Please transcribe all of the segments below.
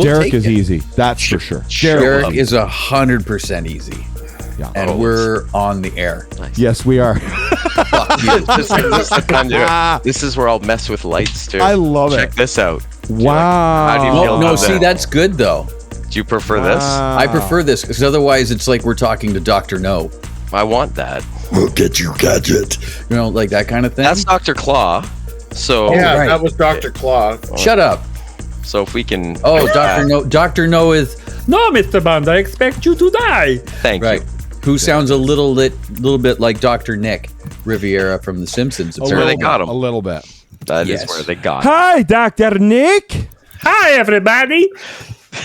Derek is easy. That's for sure. Derek is 100% easy. Yeah. And we're on the air. Nice. Yes, we are. Fuck you. This is the time to do it. This is where I'll mess with lights too. I love it. Check this out. Wow. How do you feel No, about see, that? that's good though. Do you prefer this? I prefer this because otherwise it's like we're talking to Dr. No. I want that. We'll get you gadget. You know, like that kind of thing. That's Dr. Claw. So Yeah, right. that was Dr. Claw. Shut up. So if we can. Oh, Dr. No. Dr. No is no, Mr. Bond. I expect you to die. Thank Right. you. Who sounds a little bit like Dr. Nick Riviera from The Simpsons. That's where they got him. A little bit. That Yes. is where they got him. Hi, Dr. Nick. Hi, everybody.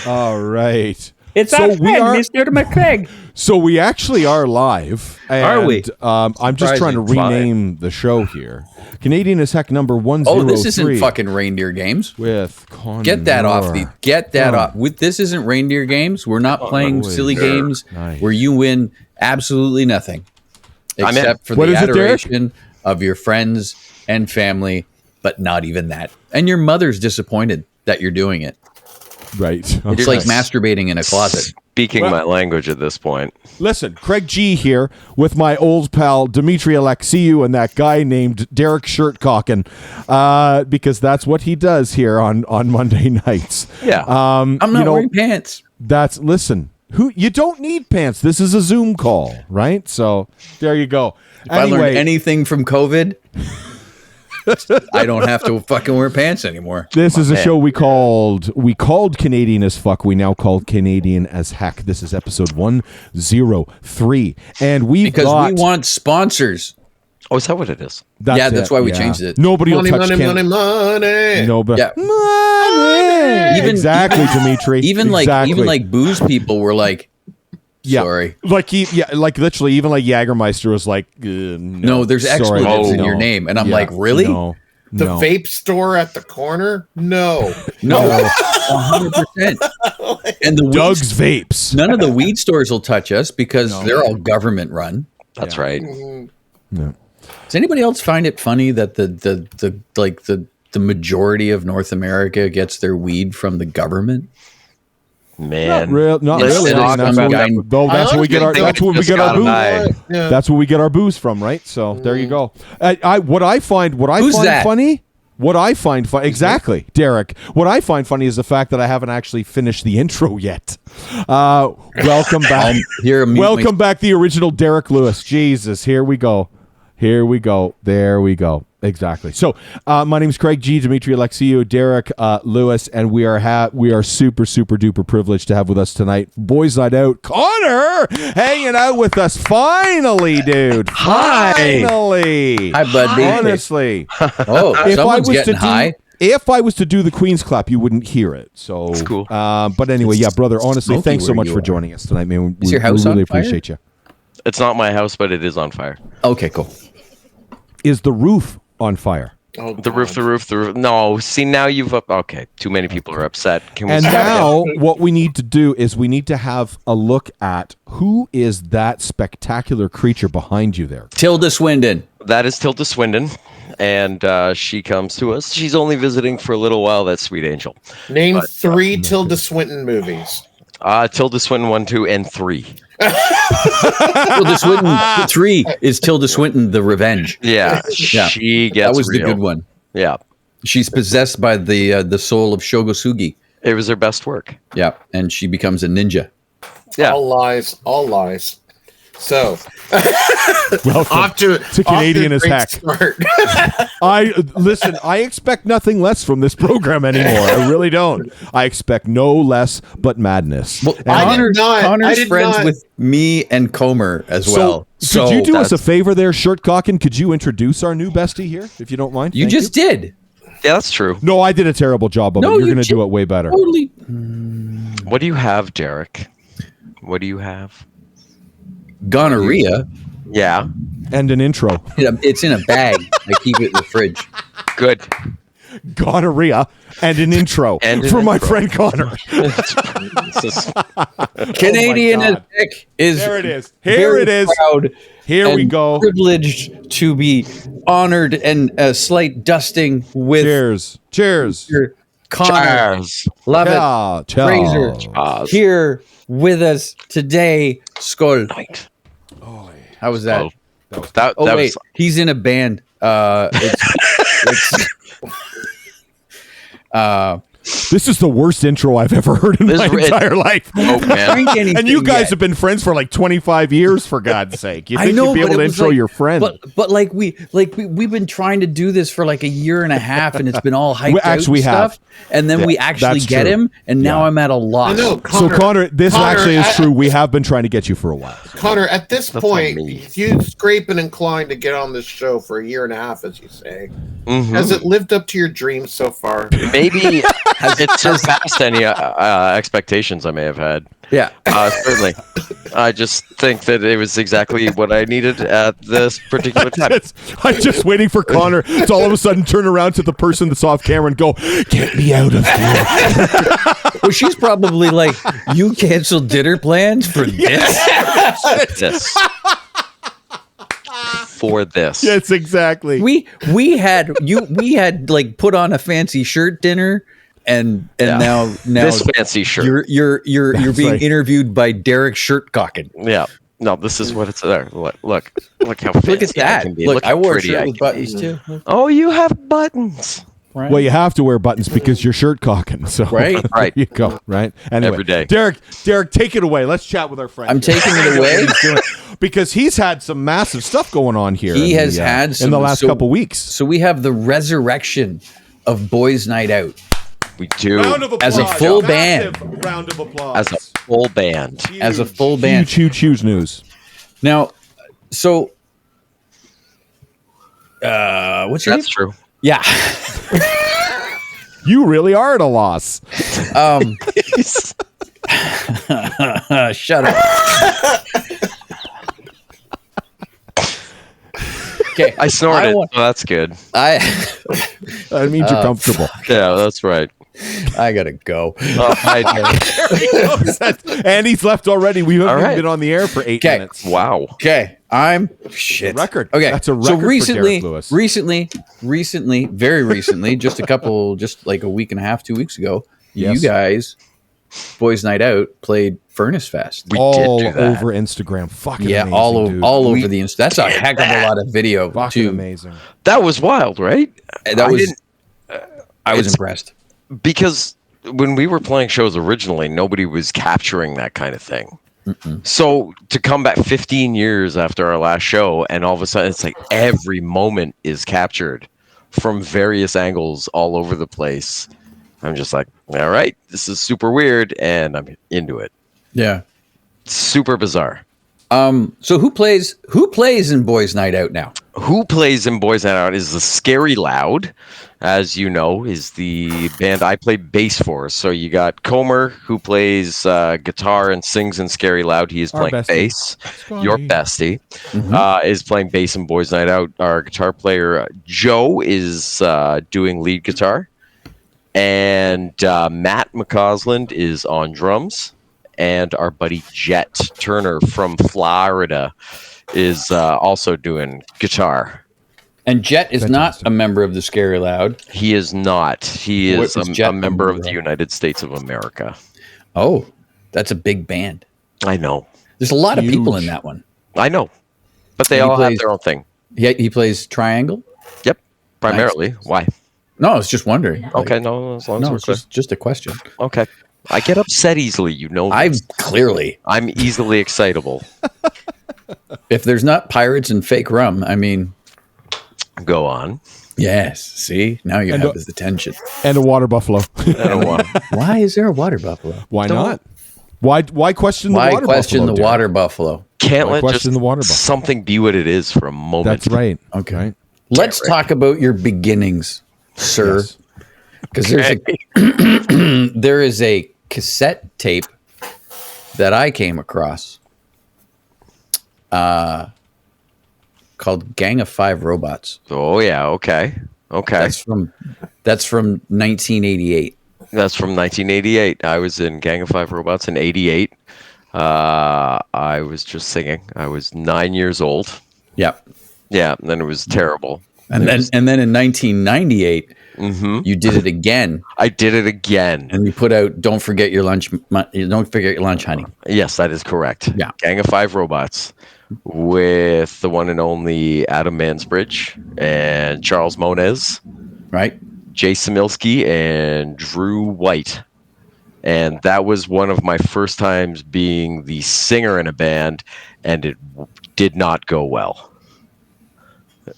All right. It's So our we friend, are- Mr. McCraig. So we actually are live. And, Are we? I'm just trying to Surprising. rename the show here. Canadian is Heck number 103. Oh, this isn't fucking reindeer games. With Connor. Get that off the. Get that Oh. off. This isn't reindeer games. We're not playing boy. silly games Nice. where you win absolutely nothing, I'm in. except for What the is it, Derek? adoration of your friends and family, but not even that. And your mother's disappointed that you're doing it. Right. It's like masturbating in a closet. Speaking my language at this point. Listen, Craig G here with my old pal Dimitri Alexiou and that guy named Derek Shirtcockin, because that's what he does here on Monday nights. Yeah. I'm not wearing pants. Listen, you don't need pants. This is a Zoom call, right? So there you go. If I learned anything from COVID, I don't have to fucking wear pants anymore. This is a show we called Canadian as Fuck. We now called Canadian as Heck. This is episode 103, and we want sponsors. Oh, is that what it is? That's why we changed it. Nobody Money, will touch money, money, money. Nobody. Yeah. Money. Exactly, Dimitri. Even like booze people were like, Yeah. sorry. Like literally, even like Jagermeister was like, No, there's sorry. expletives in No. your name, and I'm Yeah. like, really? No. The no. vape store at the corner? No. No, 100%. And the Doug's Vapes. none of the weed stores will touch us because they're all government run. That's right. No. Does anybody else find it funny that the majority of North America gets their weed from the government? Man. Not Yes, really. it is. That's Some where guy- that's where we get our booze. Yeah. That's where we get our booze from, right? So there you go. What I find Who's that? funny. What I find funny, exactly, Derek. What I find funny is the fact that I haven't actually finished the intro yet. Welcome back. Welcome back, the original Derek Lewis. Jesus, here we go. There we go. Exactly. So, my name is Craig G. Dimitri Alexiou, Derek Lewis, and we are super duper privileged to have with us tonight, Boys Night Out, Connor, hanging out with us. Finally, dude. Finally. Hi, buddy. Honestly, Oh, someone's getting high. if I was to do the Queen's clap, you wouldn't hear it. So That's cool. But anyway, yeah, brother. Honestly, smoky thanks so where much you for are. joining us tonight, man. Is your house we really on fire? appreciate you. It's not my house, but it is on fire. Okay, cool. Is the roof on fire? Oh, The roof. No, see, now you've up. Okay, too many people are upset. Can we And start now, what we need to do is we need to have a look at who is that spectacular creature behind you there. Tilda Swindon. That is Tilda Swindon, and she comes to us. She's only visiting for a little while. That sweet angel. Name 3 Tilda Swinton movies. Tilda Swinton 1, 2, and 3. Tilda Swinton 3 is Tilda Swinton the Revenge. Yeah, Yeah. she gets. That was real. the good one. Yeah, She's possessed by the soul of Shogosugi. it was her best work. Yeah, and she becomes a ninja. Yeah. All lies. So, Welcome off to Canadian as great Heck. start. I expect nothing less from this program anymore. I really don't. I expect no less but madness. Well, I did not- I Connor's did friends not- with me and Comer as well. Could you do us a that's- favor there, Shirtcockin? Could you introduce our new bestie here, if you don't mind? You Thank just did. Yeah, that's true. No, I did a terrible job of No, it. You're you going to do it way better. Totally. What do you have, Derek? What do you have? Gonorrhea. Yeah, And an intro. It's in a bag. I keep it in the fridge. good. Gonorrhea and an intro And an for my intro. friend Connor. This is- Canadian God. is There it is. Here very it is. proud Here we and go. Privileged to be honored and a slight dusting with Cheers. Connor, Cheers. love Ciao, it. ciao. Fraser, Cheers. here with us today. Skål. Night. How was that? That Oh, wait. was He's in a band. This is the worst intro I've ever heard in my entire life. oh man. And you guys have been friends for like 25 years, for God's sake. You think you'd be able to intro your friend? But we've been trying to do this for like a year and a half, and it's been all hyped out and stuff. And then we actually get him, and now I'm at a loss. I know, Connor, this actually is true. We have been trying to get you for a while. Connor, at this point, you scrape and inclined to get on this show for a year and a half, as you say. Mm-hmm. Has it lived up to your dreams so far? Maybe it surpassed any expectations I may have had. Yeah. Certainly. I just think that it was exactly what I needed at this particular time. I'm just waiting for Connor to all of a sudden turn around to the person that's off camera and go, "Get me out of here." Well, she's probably like, "You canceled dinner plans for this?" For this. Yes, exactly. We had like put on a fancy shirt dinner, and now this fancy shirt. You're being interviewed by Derek Shirtcocken. Yeah. No, this is what it's there. Look how fancy Look at that. I can be. Look, I how wore a pretty shirt I with can buttons be. too. Oh, you have buttons. Right. Well, you have to wear buttons because you're shirt cocking. So Right. Right. there you go. Right. Anyway, Every day. Derek, take it away. Let's chat with our friend. I'm taking it away because he's had some massive stuff going on here. He has had in the last couple weeks. So we have the resurrection of Boys Night Out. We do. Round of applause. As a full Massive band. Round of applause. As a full band. As a full band. Huge news. Now, so what's your name? That's true. Yeah. You really are at a loss. Shut up. Okay, I snorted. So that's good. That means you're comfortable. Yeah, that's right. I gotta go. And he's left already. We haven't All right. been on the air for 8 Okay. minutes. Wow. Okay, I'm shit. Record. Okay, That's a record so for recently, Derek Lewis. recently, very recently, just like a week and a half, 2 weeks ago, Yes. you guys, Boys Night Out, played Furnace Fest. We all did do that. over Instagram. Fucking Yeah, amazing, all over, dude. over the Insta. That's a heck of a lot of video Fucking too. amazing. That was wild, right? I was it's- impressed. Because when we were playing shows originally, nobody was capturing that kind of thing. So to come back 15 years after our last show, and all of a sudden it's like every moment is captured from various angles all over the place. I'm just like, all right, this is super weird, and I'm into it. Yeah. Super bizarre. So who plays in Boys Night Out now? Who plays in Boys Night Out is the Scary Loud, as you know, is the band I play bass for. So you got Comer, who plays guitar and sings in Scary Loud. He is Our playing bestie. bass. Scotty. Your bestie is playing bass in Boys Night Out. Our guitar player, Joe, is doing lead guitar. And Matt McCausland is on drums. And our buddy Jet Turner from Florida is also doing guitar. And Jet is Fantastic. not a member of the Scary Loud. He is not. He What is is Jet a member of the from? United States of America. Oh, that's a big band. I know. There's a lot of people Huge. in that one. I know. But they He all have plays- their own thing. He plays triangle. Yep. Primarily. Why? No, I was just wondering. Okay, no, as long as No, we're it's clear. just a question. Okay. I get upset easily, you know. I'm this. clearly, I'm easily excitable. if there's not pirates and fake rum, I mean, Go on. yes. See, now you And have the- his attention. And a water buffalo. I don't want. Why is there a water buffalo? Why Don't- not? Why question the Why water question buffalo? the Derek? water buffalo? Can't Why let question just the water buffalo? something be what it is for a moment. That's right. Okay. Right. Let's talk about your beginnings, sir. Yes. Because there is a cassette tape that I came across called Gang of Five Robots. Oh yeah. Okay. Okay. That's from 1988. That's from 1988. I was in Gang of Five Robots in '88. I was just singing. I was 9 years old. Yep. Yeah, and then it was terrible. And then in 1998, Mm-hmm. You did it again. I did it again. And you put out "Don't Forget Your Lunch, Honey." Yes, that is correct. Yeah. Gang of Five Robots with the one and only Adam Mansbridge and Charles Moniz. Right. Jay Samilski and Drew White. And that was one of my first times being the singer in a band, and it did not go well.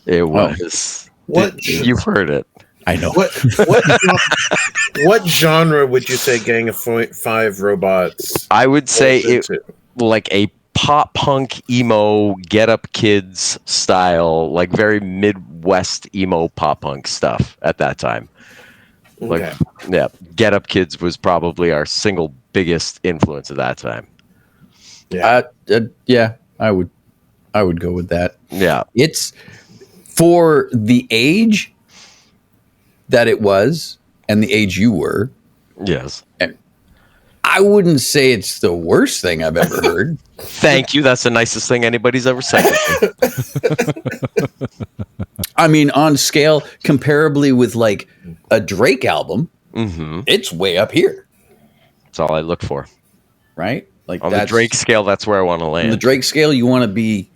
It was. You've heard it. I know. What genre would you say Gang of Five Robots? I would say it like a pop punk emo Get Up Kids style, like very Midwest emo pop punk stuff at that time. Like, yeah, Get Up Kids was probably our single biggest influence at that time. Yeah, I would go with that. Yeah, it's for the age that it was and the age you were. Yes. I wouldn't say it's the worst thing I've ever heard. Thank you. That's the nicest thing anybody's ever said. I mean, on scale, comparably with like a Drake album, it's way up here. That's all I look for. Right? Like on the Drake scale, that's where I want to land. On the Drake scale, you want to be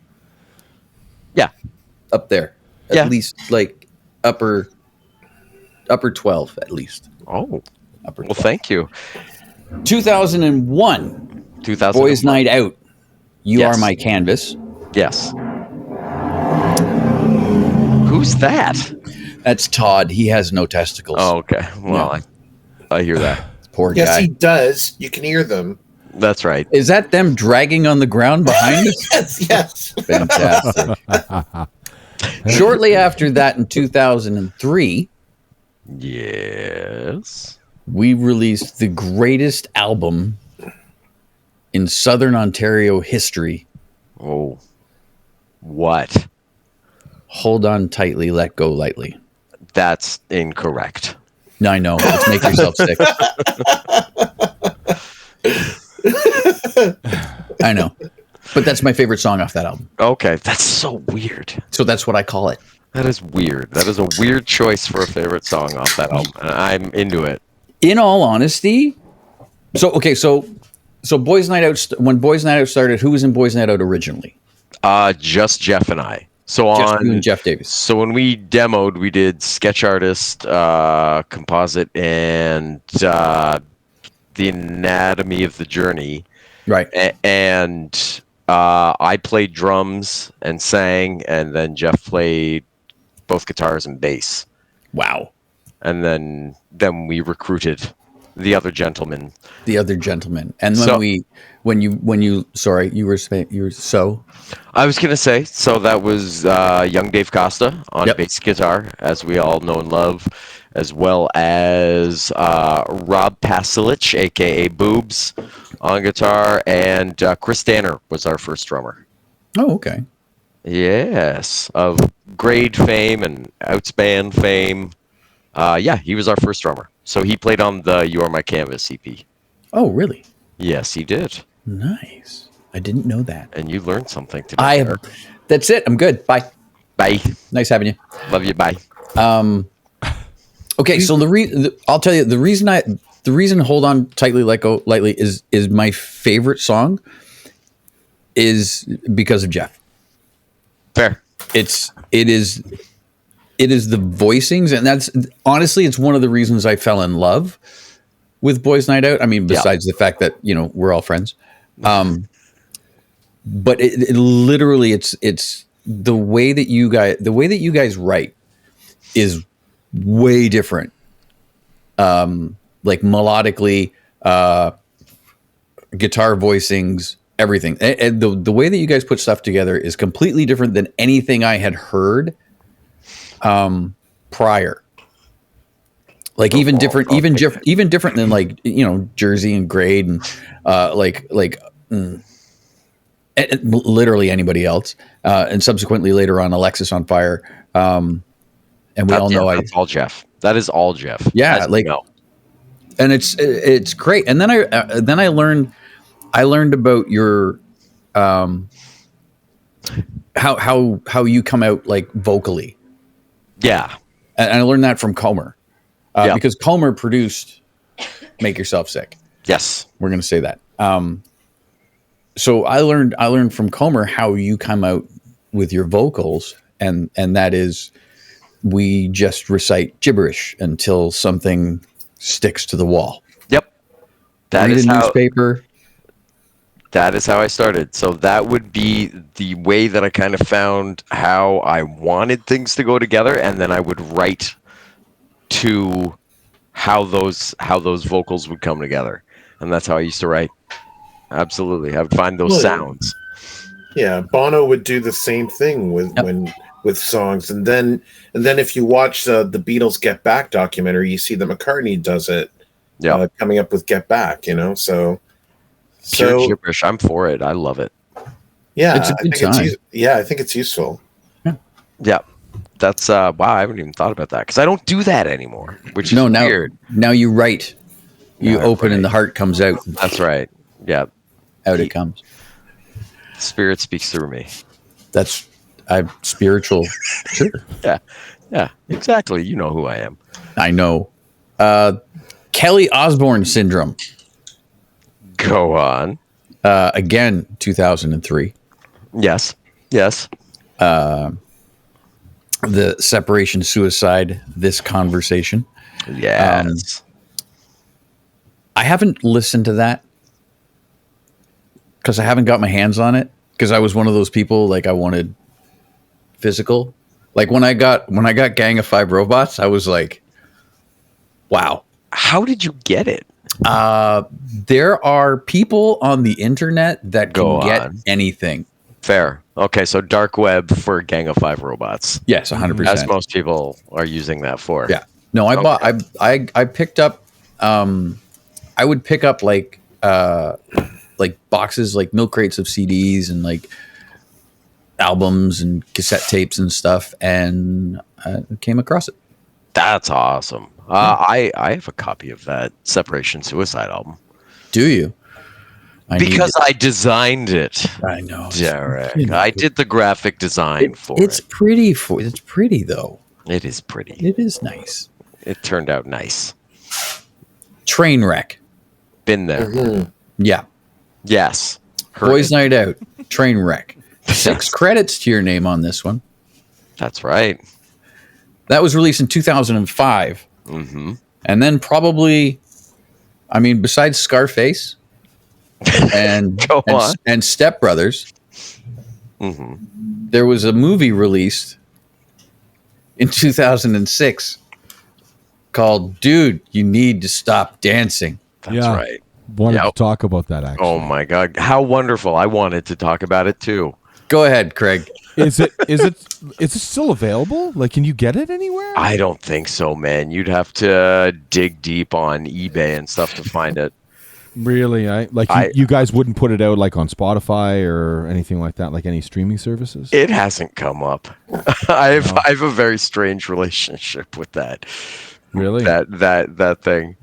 up there. At least like upper 12 at least. Oh. Upper 12. Well, thank you. 2001. Boys Night Out. You Are My Canvas. Yes. Who's that? That's Todd. He has no testicles. Oh, okay. Well, I hear that. Poor guy. Yes, he does. You can hear them. That's right. Is that them dragging on the ground behind us? Yes. Fantastic. Shortly after that, in 2003, yes, we released the greatest album in Southern Ontario history. Oh, what? Hold On Tightly, Let Go Lightly. That's incorrect. No, I know. Let's make yourself sick. I know. But that's my favorite song off that album. Okay, that's so weird. So that's what I call it. That is weird. That is a weird choice for a favorite song off that album. I'm into it. In all honesty, so Boys Night Out. When Boys Night Out started, who was in Boys Night Out originally? Just Jeff and I. So just you and Jeff Davis. So when we demoed, we did sketch artist, composite, and the anatomy of the journey. Right. And I played drums and sang, and then Jeff played both guitars and bass. Wow. And then we recruited the other gentleman. And when you sorry, you were so. I was gonna say, so that was young Dave Costa on bass guitar, as we all know and love, as well as Rob Pasilich, aka Boobs, on guitar, and Chris Danner was our first drummer. Oh, okay. Yes, of Grade fame and Outspan fame. He was our first drummer. So he played on the You Are My Canvas EP. Oh, really? Yes, he did. Nice. I didn't know that. And you learned something today. That's it. I'm good. Bye. Bye. Nice having you. Love you. Bye. Okay, so I'll tell you the reason Hold On Tightly, Let Go Lightly is my favorite song is because of Jeff. Fair. It is the voicings, and that's honestly it's one of the reasons I fell in love with Boys Night Out. I mean, besides the fact that we're all friends, but it literally it's the way that you guys write is way different. Like melodically, guitar voicings, everything. And the way that you guys put stuff together is completely different than anything I had heard prior. Like even different than like, Jersey and Grade and literally anybody else. And subsequently later on Alexis on Fire. And we all know that's all Jeff. That is all Jeff. Yeah, and it's great. And then I learned about your how you come out like vocally. Yeah, and I learned that from Comer. because Comer produced "Make Yourself Sick." Yes, we're going to say that. So I learned from Comer how you come out with your vocals, and that is we just recite gibberish until something sticks to the wall. Yep, Read a newspaper. That is how I started. So that would be the way that I kind of found how I wanted things to go together, and then I would write to how those vocals would come together, and that's how I used to write. Absolutely, I would find those sounds. Yeah, Bono would do the same thing with songs, and then if you watch the Beatles Get Back documentary, you see that McCartney does it. Yeah, coming up with Get Back, so pure gibberish. I'm for it. I love it. Yeah, it's a good time. I think it's useful. Yeah. That's wow. I haven't even thought about that because I don't do that anymore, which is weird. Now you write, you open, and the heart comes out. That's right. Yeah, out it comes. Spirit speaks through me. I'm spiritual. Sure. Yeah, exactly. You know who I am. I know. Kelly Osbourne syndrome. Go on. Again, 2003. Yes. The separation, suicide, this conversation. Yes. I haven't listened to that because I haven't got my hands on it because I was one of those people like I wanted physical. Like when I got Gang of Five Robots, I was like, wow. How did you get it? There are people on the internet that can get anything. Fair. Okay, so dark web for Gang of Five Robots. Yes, 100%. As most people are using that for. Yeah. No, I picked up. I would pick up like boxes, like milk crates of CDs and like albums and cassette tapes and stuff, and I came across it. That's awesome. I have a copy of that Separation Suicide album. Do you? Because I designed it. I know, Derek. I did the graphic design for it. It's pretty. It's pretty though. It is pretty. It is nice. It turned out nice. Trainwreck. Been there. Mm-hmm. Yeah. Yes. Boys Night Out. Trainwreck. 6 credits to your name on this one. That's right. That was released in 2005. Mm-hmm. And then probably, besides Scarface and Step Brothers, there was a movie released in 2006 called Dude, You Need to Stop Dancing. That's right. Wanted to talk about that, actually. Oh, my God. How wonderful. I wanted to talk about it, too. Go ahead, Craig. Is it still available? Like, can you get it anywhere? I don't think so, man. You'd have to dig deep on eBay and stuff to find it. Really? You guys wouldn't put it out like on Spotify or anything like that, like any streaming services? It hasn't come up. I have a very strange relationship with that. Really? That thing.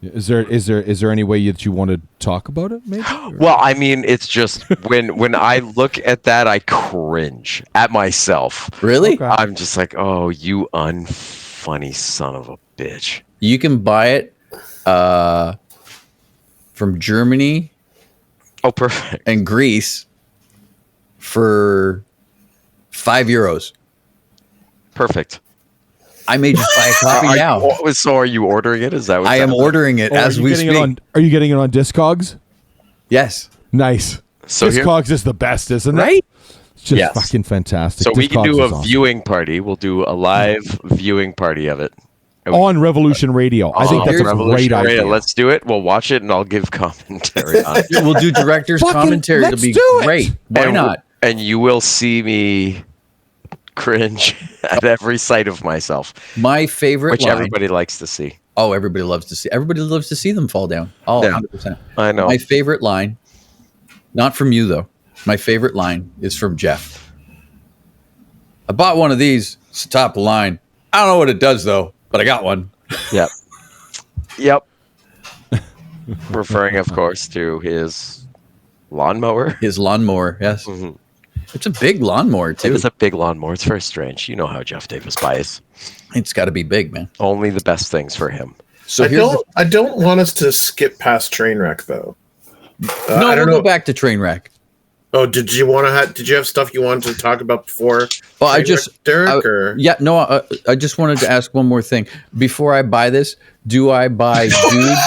Is there any way that you want to talk about it, maybe? Well, it's just when I look at that, I cringe at myself. Really? Okay. I'm just like, oh, you unfunny son of a bitch. You can buy it from Germany. Oh, perfect. And Greece for €5. Perfect. I may just buy a copy now. So are you ordering it? Is that what I am ordering it as we speak? Are you getting it on Discogs? Yes. Nice. So Discogs is the best, isn't it? Right? It's just fucking fantastic. So we can do a viewing party. We'll do a live viewing party of it. On Revolution Radio. I think that's a great idea. Let's do it. We'll watch it and I'll give commentary on it. We'll do director's commentary. It'll be great. Why not? And you will see me cringe at every sight of myself. My favorite which line, everybody likes to see. Oh, everybody loves to see. Everybody loves to see them fall down. Oh, yeah. 100%. I know. My favorite line, not from you though. My favorite line is from Jeff. I bought one of these. It's the top of the line. I don't know what it does though, but I got one. Yep. Referring, of course, to his lawnmower. His lawnmower, yes. Mm-hmm. It's a big lawnmower too. It's a big lawnmower. It's very strange. You know how Jeff Davis buys. It's got to be big, man. Only the best things for him. So I don't want us to skip past Trainwreck though. No, we'll go back to Trainwreck. Oh, did you have stuff you wanted to talk about before? Well, I just wanted to ask one more thing before I buy this. Do I buy dude?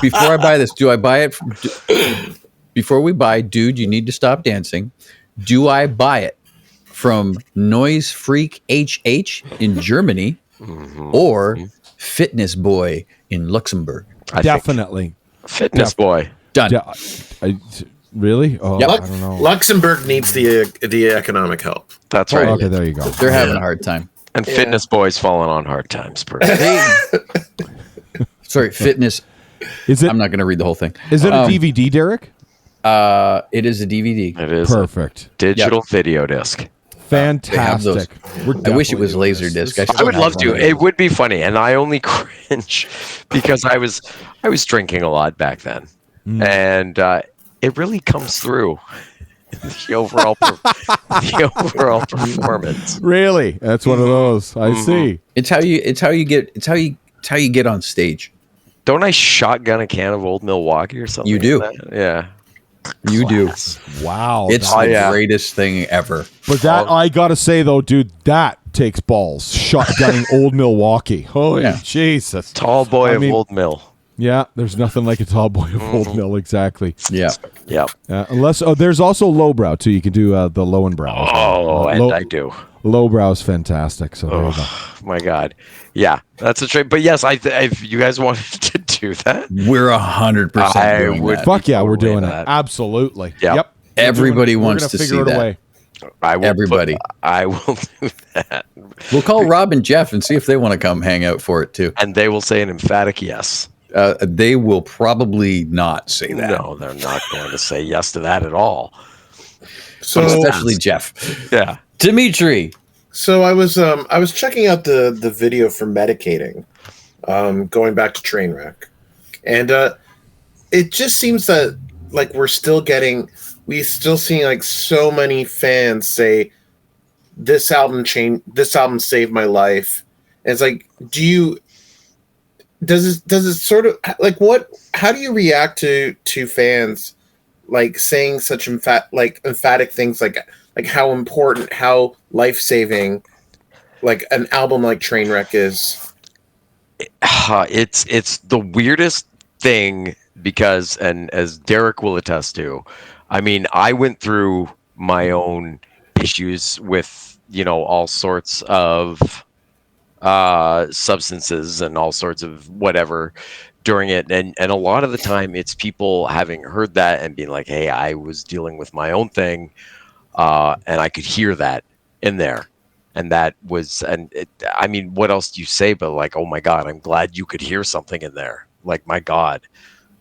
Before I buy this, do I buy it? Before we buy, dude, you need to stop dancing. Do I buy it from Noise Freak HH in Germany or Fitness Boy in Luxembourg? Definitely. Fitness Boy. Done. Really? Oh, Yep. I don't know. Luxembourg needs the economic help. That's right. Okay, there you go. They're having a hard time. And Fitness Boy's falling on hard times. Sorry, Fitness. Is it? I'm not going to read the whole thing. Is it a DVD, Derek? It is a DVD. It is Perfect. Digital video disc. Fantastic. I wish it was Laserdisc. I would love to. It would be funny, and I only cringe because I was drinking a lot back then, and it really comes through the overall performance. Really, that's one of those. I see. It's how you get on stage. Don't I shotgun a can of Old Milwaukee or something? You do. Like that? Yeah. You Class. do. Wow. It's the greatest thing ever. But that I gotta say though, dude, that takes balls. Shotgunning Old Milwaukee. Holy Jesus. Tall boy of Old Mill. Yeah, there's nothing like a tall boy of Old Mill. Exactly. Yeah. Yeah. Unless there's also lowbrow too. You can do the low and brow. Oh, and I do. Lowbrow is fantastic. So there you go. My God. Yeah, that's a trade. But yes, if you guys wanted to do that, we're 100% doing that. Fuck yeah, we're doing that. Absolutely. Yep. Everybody wants to see that. Everybody. I will do that. We'll call Rob and Jeff and see if they want to come hang out for it too. And they will say an emphatic yes. They will probably not say that. No, they're not going to say yes to that at all. So especially Jeff. Yeah. Dimitri. So I was checking out the video for medicating, going back to Trainwreck, and it just seems that like we still seeing like so many fans say this album saved my life. And it's like, does it sort of like how do you react to fans like saying such emphatic things like how important, how life-saving like an album like Trainwreck is? It's the weirdest thing because, and as Derek will attest to, I mean, I went through my own issues with, all sorts of substances and all sorts of whatever during it. And a lot of the time it's people having heard that and being like, hey, I was dealing with my own thing. And I could hear that in there. And that was, I mean, what else do you say? But like, oh my God, I'm glad you could hear something in there. Like, my God,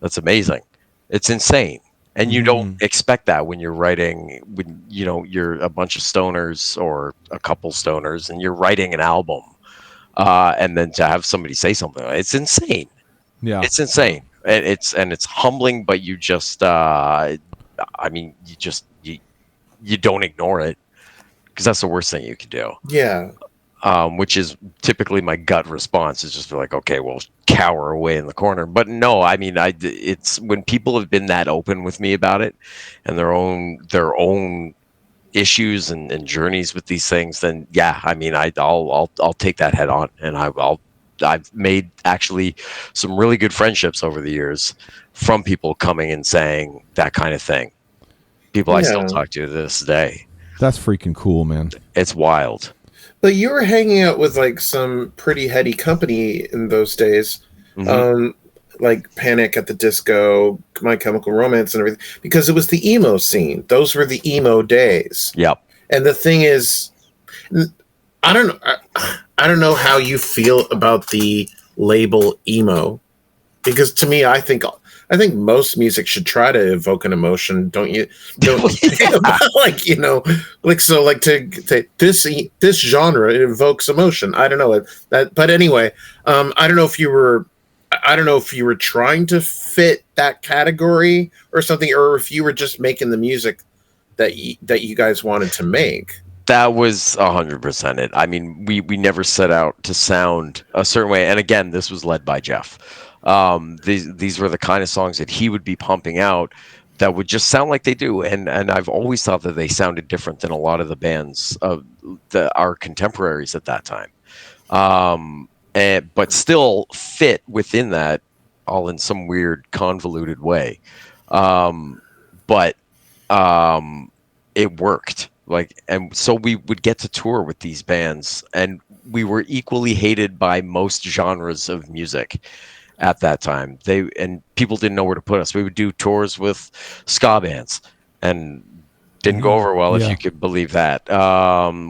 that's amazing. It's insane. And you don't expect that when you're writing, when, you're a bunch of stoners or a couple stoners and you're writing an album. And then to have somebody say something, it's insane. Yeah, it's insane. It's humbling, but you just, I mean, you don't ignore it because that's the worst thing you can do. Yeah. Which is typically my gut response is just be like, okay, well, cower away in the corner. But no, I mean, it's when people have been that open with me about it and their own issues and journeys with these things, then yeah, I mean, I'll take that head on, and I've made actually some really good friendships over the years from people coming and saying that kind of thing. People I still talk to this day. That's freaking cool, man. It's wild. But you were hanging out with like some pretty heady company in those days, like Panic at the Disco, My Chemical Romance, and everything, because it was the emo scene. Those were the emo days. Yep. And the thing is, I don't know how you feel about the label emo, because to me, I think most music should try to evoke an emotion, don't you? To this genre, it evokes emotion. I don't know that, but anyway, I don't know if you were trying to fit that category or something, or if you were just making the music that you guys wanted to make. That was 100% it. I mean, we never set out to sound a certain way. And again, this was led by Jeff. These were the kind of songs that he would be pumping out that would just sound like they do. And I've always thought that they sounded different than a lot of the bands of our contemporaries at that time. But still fit within that, all in some weird convoluted way. But it worked. And so we would get to tour with these bands, and we were equally hated by most genres of music at that time. And people didn't know where to put us. We would do tours with ska bands, and didn't go over well, if you could believe that.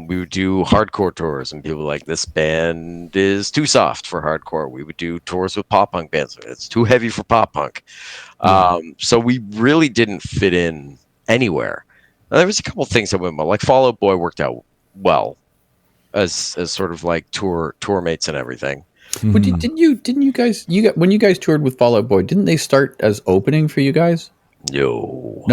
We would do hardcore tours, and people were like, this band is too soft for hardcore. We would do tours with pop punk bands. It's too heavy for pop punk. So we really didn't fit in anywhere. There was a couple of things that went well, like Fall Out Boy worked out well as sort of like tour mates and everything. But didn't you guys when you guys toured with Fall Out Boy, didn't they start as opening for you guys? No,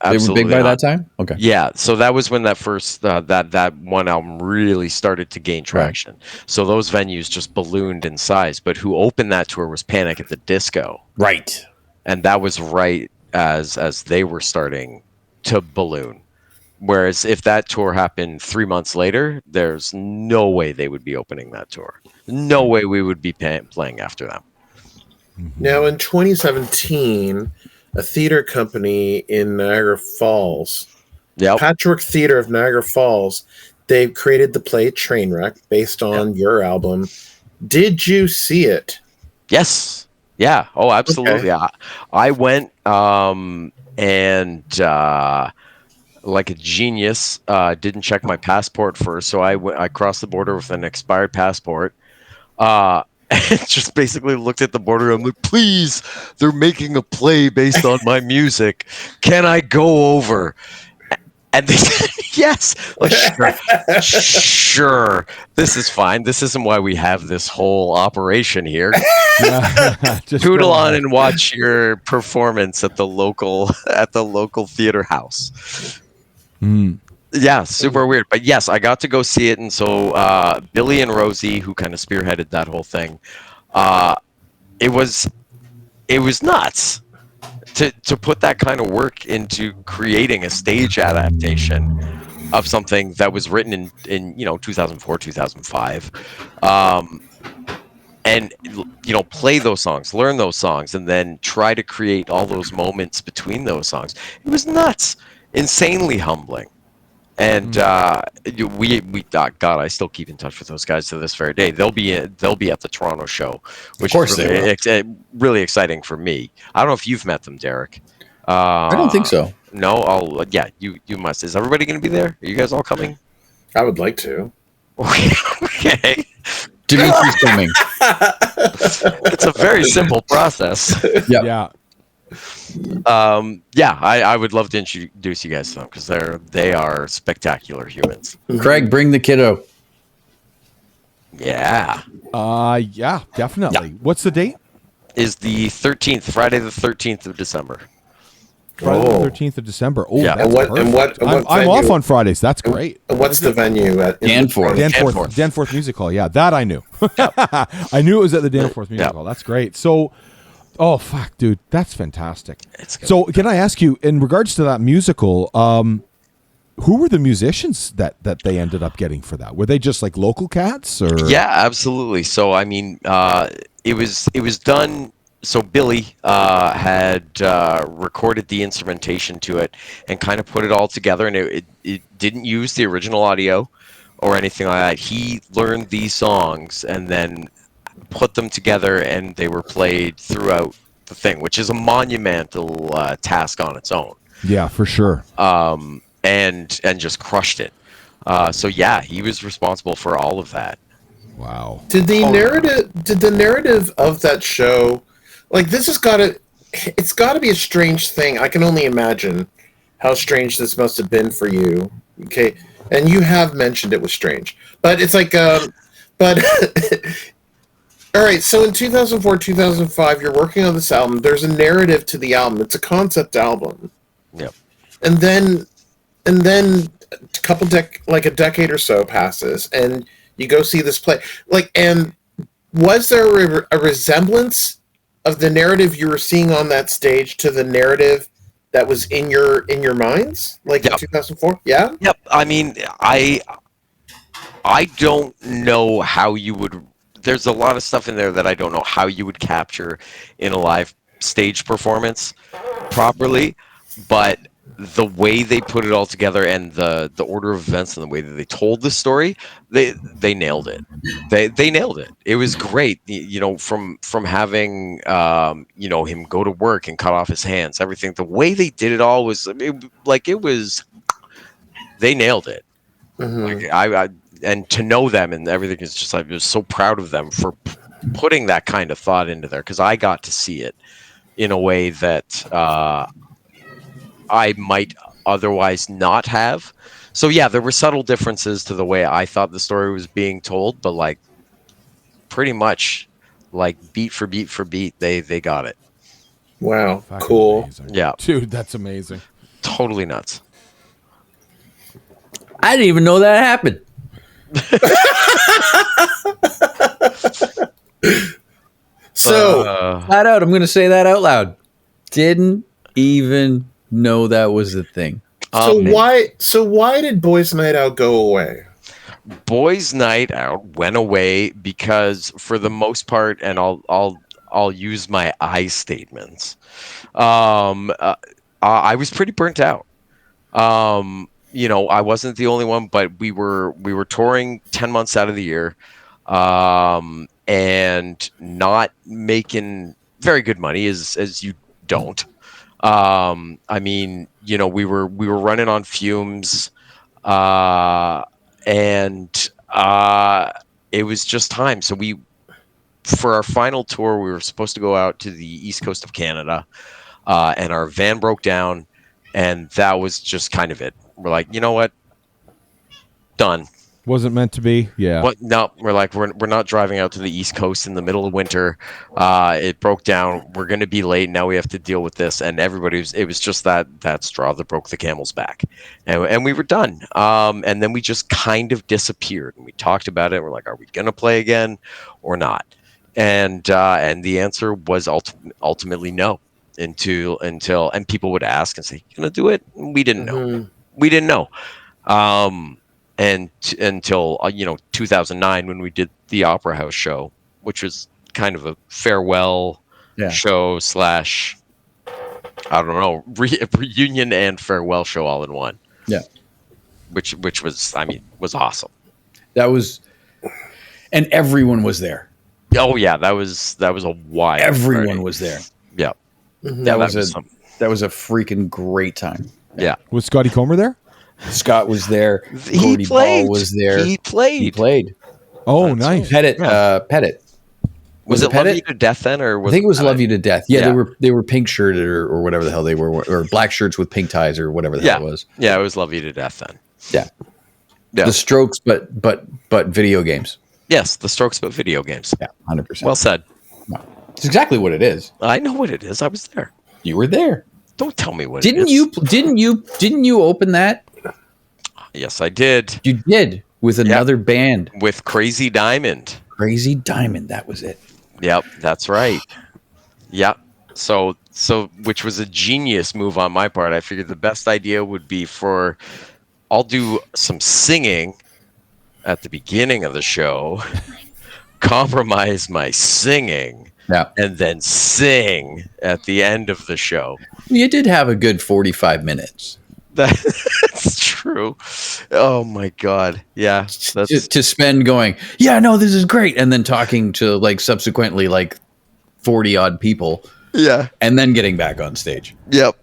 they were big by that time. Okay, yeah. So that was when that first that one album really started to gain traction. Right. So those venues just ballooned in size. But who opened that tour was Panic at the Disco, right? And that was right as they were starting to balloon. Whereas if that tour happened 3 months later, there's no way they would be opening that tour. No way we would be playing after them. Now, in 2017, a theater company in Niagara Falls, Patchwork Theater of Niagara Falls, they created the play Trainwreck based on your album. Did you see it? Yes. Yeah. Oh, absolutely. Okay. I went and like a genius, didn't check my passport first, so I crossed the border with an expired passport. And just basically looked at the border. I'm like, please, they're making a play based on my music. Can I go over? And they said yes. Like, sure. This is fine. This isn't why we have this whole operation here. Toodle on and watch your performance at the local theater house. Yeah, super weird. But yes, I got to go see it. And so Billy and Rosie, who kind of spearheaded that whole thing, it was nuts to put that kind of work into creating a stage adaptation of something that was written in 2004, 2005. And play those songs, learn those songs, and then try to create all those moments between those songs. It was nuts. Insanely humbling. And we God, I still keep in touch with those guys to this very day. They'll be at the Toronto show, which is really exciting for me. I don't know if you've met them, Derek. I don't think so. No, you must. Is everybody going to be there? Are you guys all coming? I would like to. Okay. Dimitri's coming. It's a very simple process. Yeah. I would love to introduce you guys to them because they are spectacular humans. Craig, bring the kiddo. Yeah. Yeah, definitely. Yeah. What's the date? Is the 13th, Friday the 13th of December. Friday the 13th of December. Oh, yeah. That's perfect. I'm off on Fridays. That's great. What's the venue at? Danforth Music Hall. Yeah, that I knew. I knew it was at the Danforth Music Hall. That's great. So, oh, fuck, dude. That's fantastic. So can I ask you, in regards to that musical, who were the musicians that they ended up getting for that? Were they just like local cats? Or? Yeah, absolutely. So, I mean, it was done... So Billy had recorded the instrumentation to it and kind of put it all together, and it didn't use the original audio or anything like that. He learned these songs and then put them together, and they were played throughout the thing, which is a monumental task on its own. Yeah, for sure. And just crushed it. So yeah, he was responsible for all of that. Wow. Did the narrative of that show, like, this has got to, it's got to be a strange thing. I can only imagine how strange this must have been for you. Okay. And you have mentioned it was strange, but it's like, but all right. So in 2004, 2005, you're working on this album. There's a narrative to the album. It's a concept album. Yep. And then then a couple like a decade or so passes, and you go see this play. Like, and was there a resemblance of the narrative you were seeing on that stage to the narrative that was in your minds, like in 2004? Yeah. Yep. I mean, I don't know how you would. There's a lot of stuff in there that I don't know how you would capture in a live stage performance properly, but the way they put it all together and the order of events and the way that they told the story, they nailed it. They nailed it. It was great. You know, from having you know, him go to work and cut off his hands, everything. The way they did it all was they nailed it. Mm-hmm. Like, and to know them and everything is just, I was so proud of them for putting that kind of thought into there, because I got to see it in a way that I might otherwise not have. So yeah, there were subtle differences to the way I thought the story was being told, but like pretty much like beat for beat for beat, they got it. Wow, Fucking cool. amazing. Yeah, dude, that's amazing. Totally nuts. I didn't even know that happened. So flat out, I'm going to say that out loud. Didn't even know that was a thing. So why did Boys Night Out go away? Boys Night Out went away because, for the most part, and I'll use my I statements. I was pretty burnt out. You know, I wasn't the only one, but we were touring 10 months out of the year, and not making very good money, as you don't. I mean, you know, we were running on fumes, and it was just time. So for our final tour, we were supposed to go out to the east coast of Canada, and our van broke down, and that was just kind of it. We're like, you know what? Done. Wasn't meant to be. Yeah. What? No, we're like, we're not driving out to the East Coast in the middle of winter. It broke down. We're going to be late. Now we have to deal with this. And it was just that straw that broke the camel's back. And we were done. And then we just kind of disappeared. And we talked about it. We're like, are we going to play again or not? And the answer was ultimately no. Until and people would ask and say, you going to do it? And we didn't know. We didn't know. And until 2009, when we did the Opera House show, which was kind of a farewell show / I don't know, reunion and farewell show all in one. Yeah, which was, I mean, was awesome. That was, and everyone was there. Oh yeah, that was a wild. Everyone party. was there. Yeah, that was a freaking great time. Yeah. Was Scotty Comer there? Scott was there. He played. Ball was there. He played. Oh, nice. Pettit. Pettit. Was it Love You to Death then, or I think it was Love You to Death. Yeah, Yeah. they were pink shirted or whatever the hell they were, or black shirts with pink ties or whatever the hell it was. Yeah, it was Love You to Death then. Yeah. Yeah. The Strokes, but video games. Yes, the Strokes, but video games. Yeah, 100%. Well said. No, it's exactly what it is. I know what it is. I was there. You were there. Don't tell me what Didn't it is. Didn't you open that? Yes, I did. You did with another band. With Crazy Diamond. Crazy Diamond, that was it. Yep, that's right. Yep. So which was a genius move on my part. I figured the best idea would be I'll do some singing at the beginning of the show, compromise my singing, and then sing at the end of the show. You did have a good 45 minutes. That's true. Oh my God. Yeah. That's to spend going, yeah, no, this is great. And then talking to subsequently 40 odd people. Yeah. And then getting back on stage. Yep.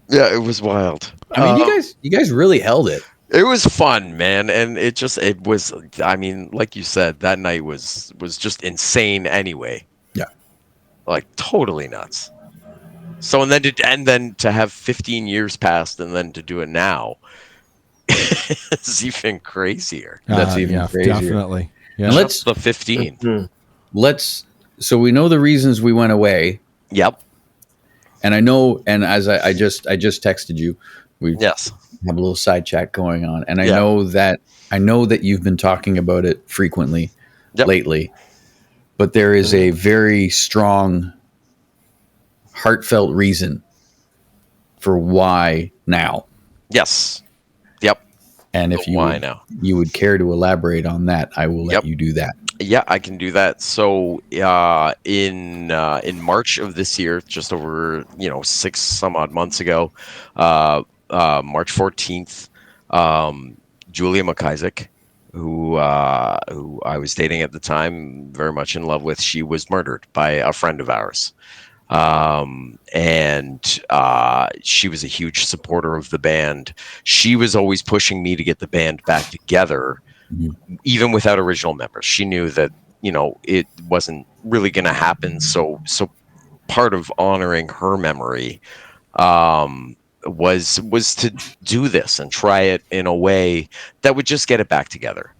Yeah. It was wild. I mean, you guys really held it. It was fun, man. And it was, I mean, like you said, that night was just insane anyway. Yeah. Like totally nuts. So and then to have 15 years passed and then to do it now is even crazier. That's even crazier. Definitely. Yeah. And let's the 15. So we know the reasons we went away. Yep. And I know, and as I just texted you, We Yes. have a little side chat going on, and I know that you've been talking about it frequently lately, but there is a very strong, heartfelt reason for why now. Yes. Yep. And if you would care to elaborate on that, I will let you do that. Yeah, I can do that. So in March of this year, just over 6 some odd months ago, March 14th, Julia McIsaac, who I was dating at the time, very much in love with, she was murdered by a friend of ours. And she was a huge supporter of the band. She was always pushing me to get the band back together, even without original members. She knew that it wasn't really going to happen. So part of honoring her memory was to do this and try it in a way that would just get it back together.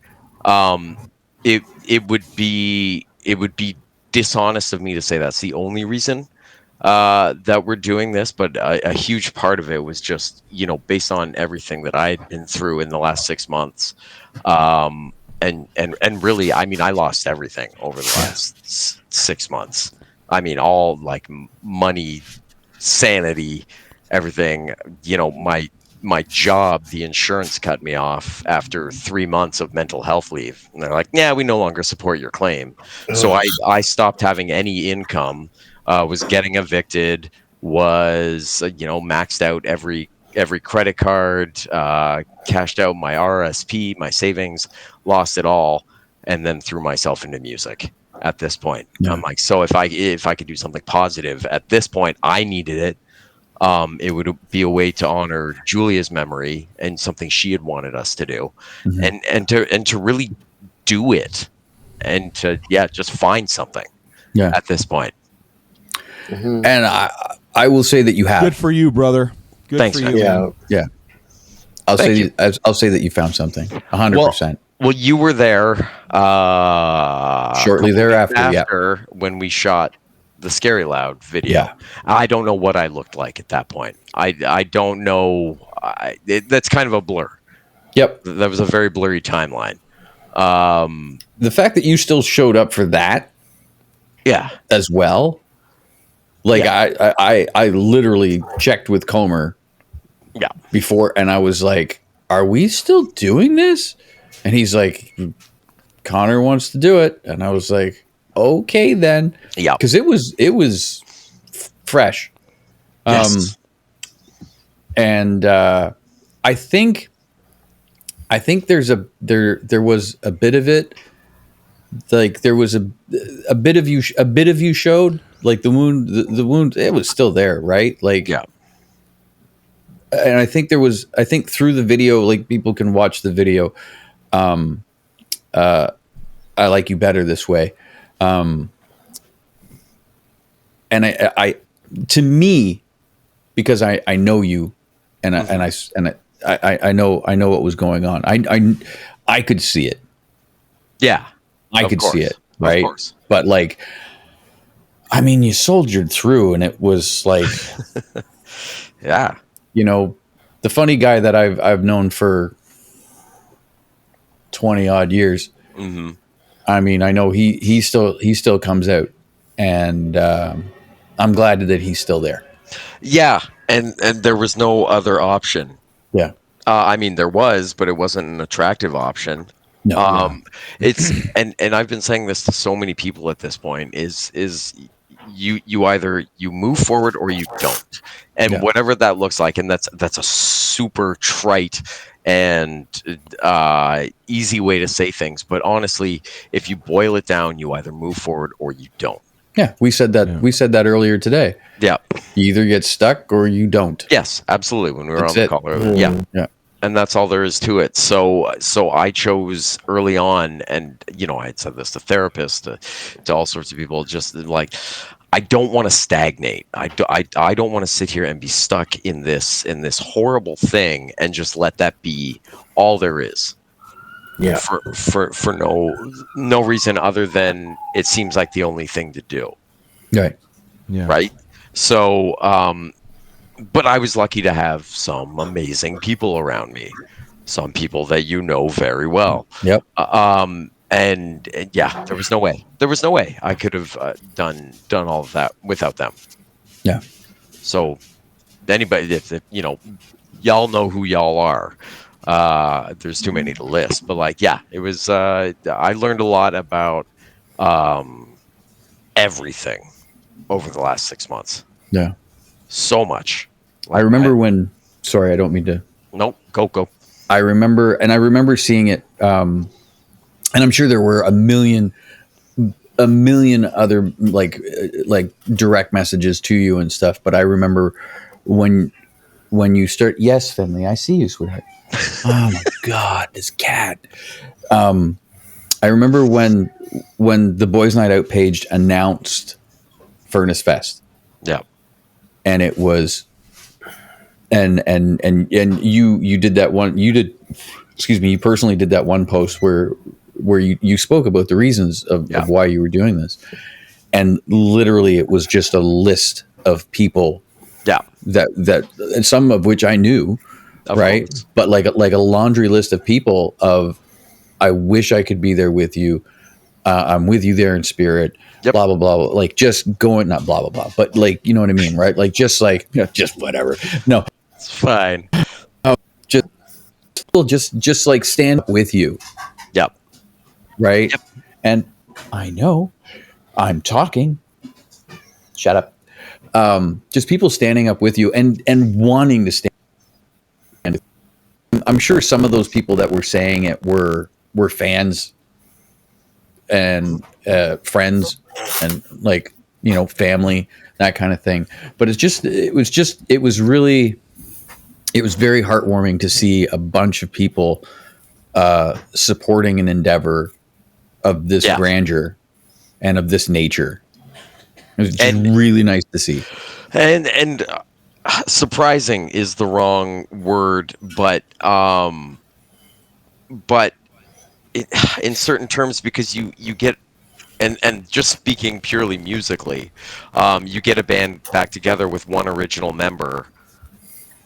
It would be dishonest of me to say that's the only reason that we're doing this, but a huge part of it was just based on everything that I'd been through in the last 6 months, and really, I mean, I lost everything over the last 6 months. I mean, all like money, sanity, everything. My job, the insurance cut me off after 3 months of mental health leave, and they're like, "Yeah, we no longer support your claim." So I stopped having any income. Was getting evicted, was maxed out every credit card, cashed out my RSP, my savings, lost it all, and then threw myself into music at this point. I'm like, so if I could do something positive at this point, I needed it. It would be a way to honor Julia's memory and something she had wanted us to do, and to really do it, and to just find something at this point. And I will say that you have. Good for you, brother. Good Thanks, for man. you. Yeah. I'll say that you found something. 100%. Well, you were there shortly thereafter. When we shot the Scary Loud video. Yeah. I don't know what I looked like at that point. I don't know. That's kind of a blur. Yep. That was a very blurry timeline. The fact that you still showed up for that, as well. Like I literally checked with Comer, before, and I was like, "Are we still doing this?" And he's like, "Connor wants to do it," and I was like, "Okay then," because it was fresh. Yes. And I think there was a bit of it, like there was a bit of you showed, like the wound it was still there, right? Like and I think through the video, like people can watch the video. I Like You Better This Way, and I to me, because I know you, and I know what was going on. I could see it. Yeah, I could see it, right? Of course. But like, I mean, you soldiered through, and it was like, the funny guy that I've known for 20 odd years. Mm-hmm. I mean, I know he still comes out, and I'm glad that he's still there. Yeah, and there was no other option. Yeah, I mean, there was, but it wasn't an attractive option. No, it's and I've been saying this to so many people at this point is you either you move forward or you don't, and whatever that looks like, and that's a super trite and easy way to say things, but honestly, if you boil it down, you either move forward or you don't. Yeah, we said that. Yeah. We said that earlier today. Yeah, you either get stuck or you don't. Yes, absolutely. When we were on the call earlier, yeah. And that's all there is to it. So I chose early on, and I had said this to therapists, to all sorts of people, just like, I don't want to stagnate. I don't want to sit here and be stuck in this horrible thing and just let that be all there is. Yeah. For no reason other than it seems like the only thing to do. Right. Yeah. Right. So but I was lucky to have some amazing people around me, some people that you know very well. Yep. And yeah, there was no way I could have done all of that without them. Yeah. So anybody, if y'all know who y'all are. There's too many to list, but like, yeah, it was. I learned a lot about everything over the last 6 months. Yeah. So much. I remember when. Sorry, I don't mean to. Nope. Go. I remember seeing it. And I'm sure there were a million other like direct messages to you and stuff. But I remember when you start. Yes, Finley, I see you, sweetheart. Oh my God, this cat. I remember when the Boys Night Out page announced Furnace Fest. Yeah. And it was, and you did that one. You personally did that one post where you spoke about the reasons of why you were doing this, and literally it was just a list of people. Yeah. That and some of which I knew, right? Course. But like a laundry list of people of, I wish I could be there with you. I'm with you there in spirit. Yep. Blah blah blah. Like just going, not blah blah blah, but like, you know what I mean, right? Like just like, just whatever. No, it's fine. Just like stand with you. Yep. Right. Yep. And I know I'm talking. Shut up. Just people standing up with you and wanting to stand. And I'm sure some of those people that were saying it were fans and friends and like, family, that kind of thing. But it was very heartwarming to see a bunch of people supporting an endeavor of this grandeur and of this nature. It was just really nice to see. And surprising is the wrong word, but in certain terms, because you get, and just speaking purely musically, you get a band back together with one original member,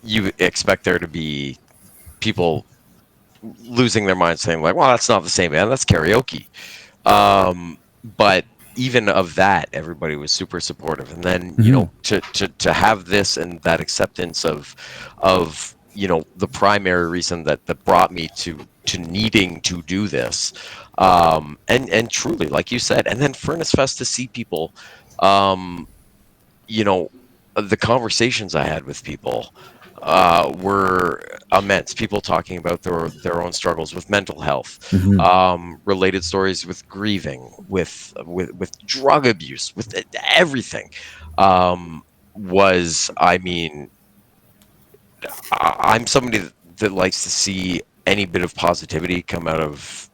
you expect there to be people losing their minds saying like, well, that's not the same band, that's karaoke. But even of that, everybody was super supportive. And then, to have this and that acceptance of the primary reason that brought me to needing to do this, and truly, like you said, and then Furnace Fest, to see people, the conversations I had with people were immense. People talking about their own struggles with mental health, related stories with grieving, with drug abuse, with everything. I'm somebody that likes to see any bit of positivity come out of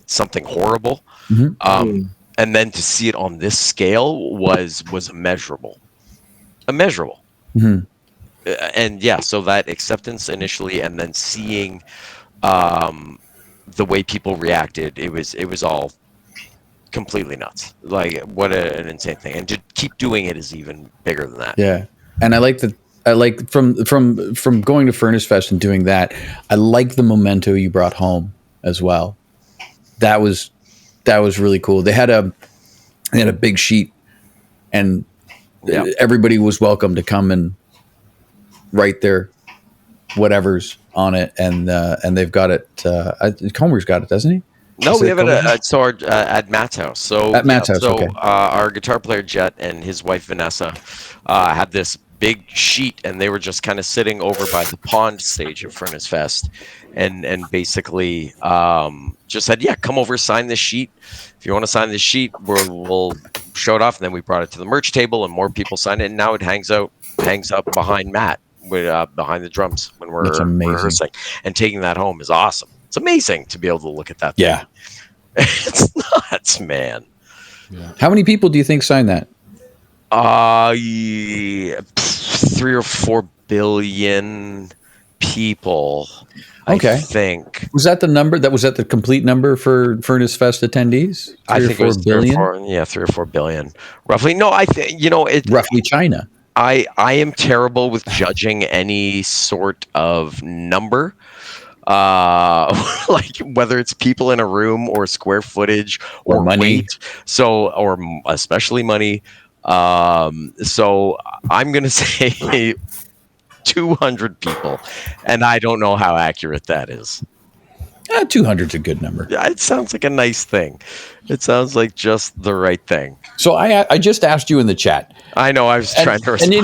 something horrible. And then to see it on this scale was immeasurable. And so that acceptance initially, and then seeing the way people reacted, it was all completely nuts. Like, what an insane thing. And to keep doing it is even bigger than that. Yeah. And I like from going to Furnace Fest and doing that, I like the memento you brought home as well. That was really cool. They had a big sheet, and everybody was welcome to come and write their whatever's on it, and they've got it. Comer's got it, doesn't he? No, we have it at Matt's house. So at Matt's house, so okay. Our guitar player Jet and his wife Vanessa had this big sheet, and they were just kind of sitting over by the pond stage of Furnace Fest, and basically just said, "Yeah, come over, sign this sheet. If you want to sign this sheet, we'll show it off." And then we brought it to the merch table, and more people signed it, and now it hangs up behind Matt, behind the drums when we're rehearsing. And taking that home is awesome. It's amazing to be able to look at that thing. Yeah. It's nuts, man. Yeah. How many people do you think signed that? 3 or 4 billion people. Okay. I think. Was that the number? Was that the complete number for Furnace Fest attendees? I think it was 3 or 4 billion, roughly. No, I think it's roughly China. I am terrible with judging any sort of number, like whether it's people in a room or square footage or money. Weight. So, or especially money. So I'm going to say 200 people, and I don't know how accurate that is. 200's a good number. Yeah, it sounds like a nice thing. It sounds like just the right thing. So I just asked you in the chat. I know, I was trying to respond. And you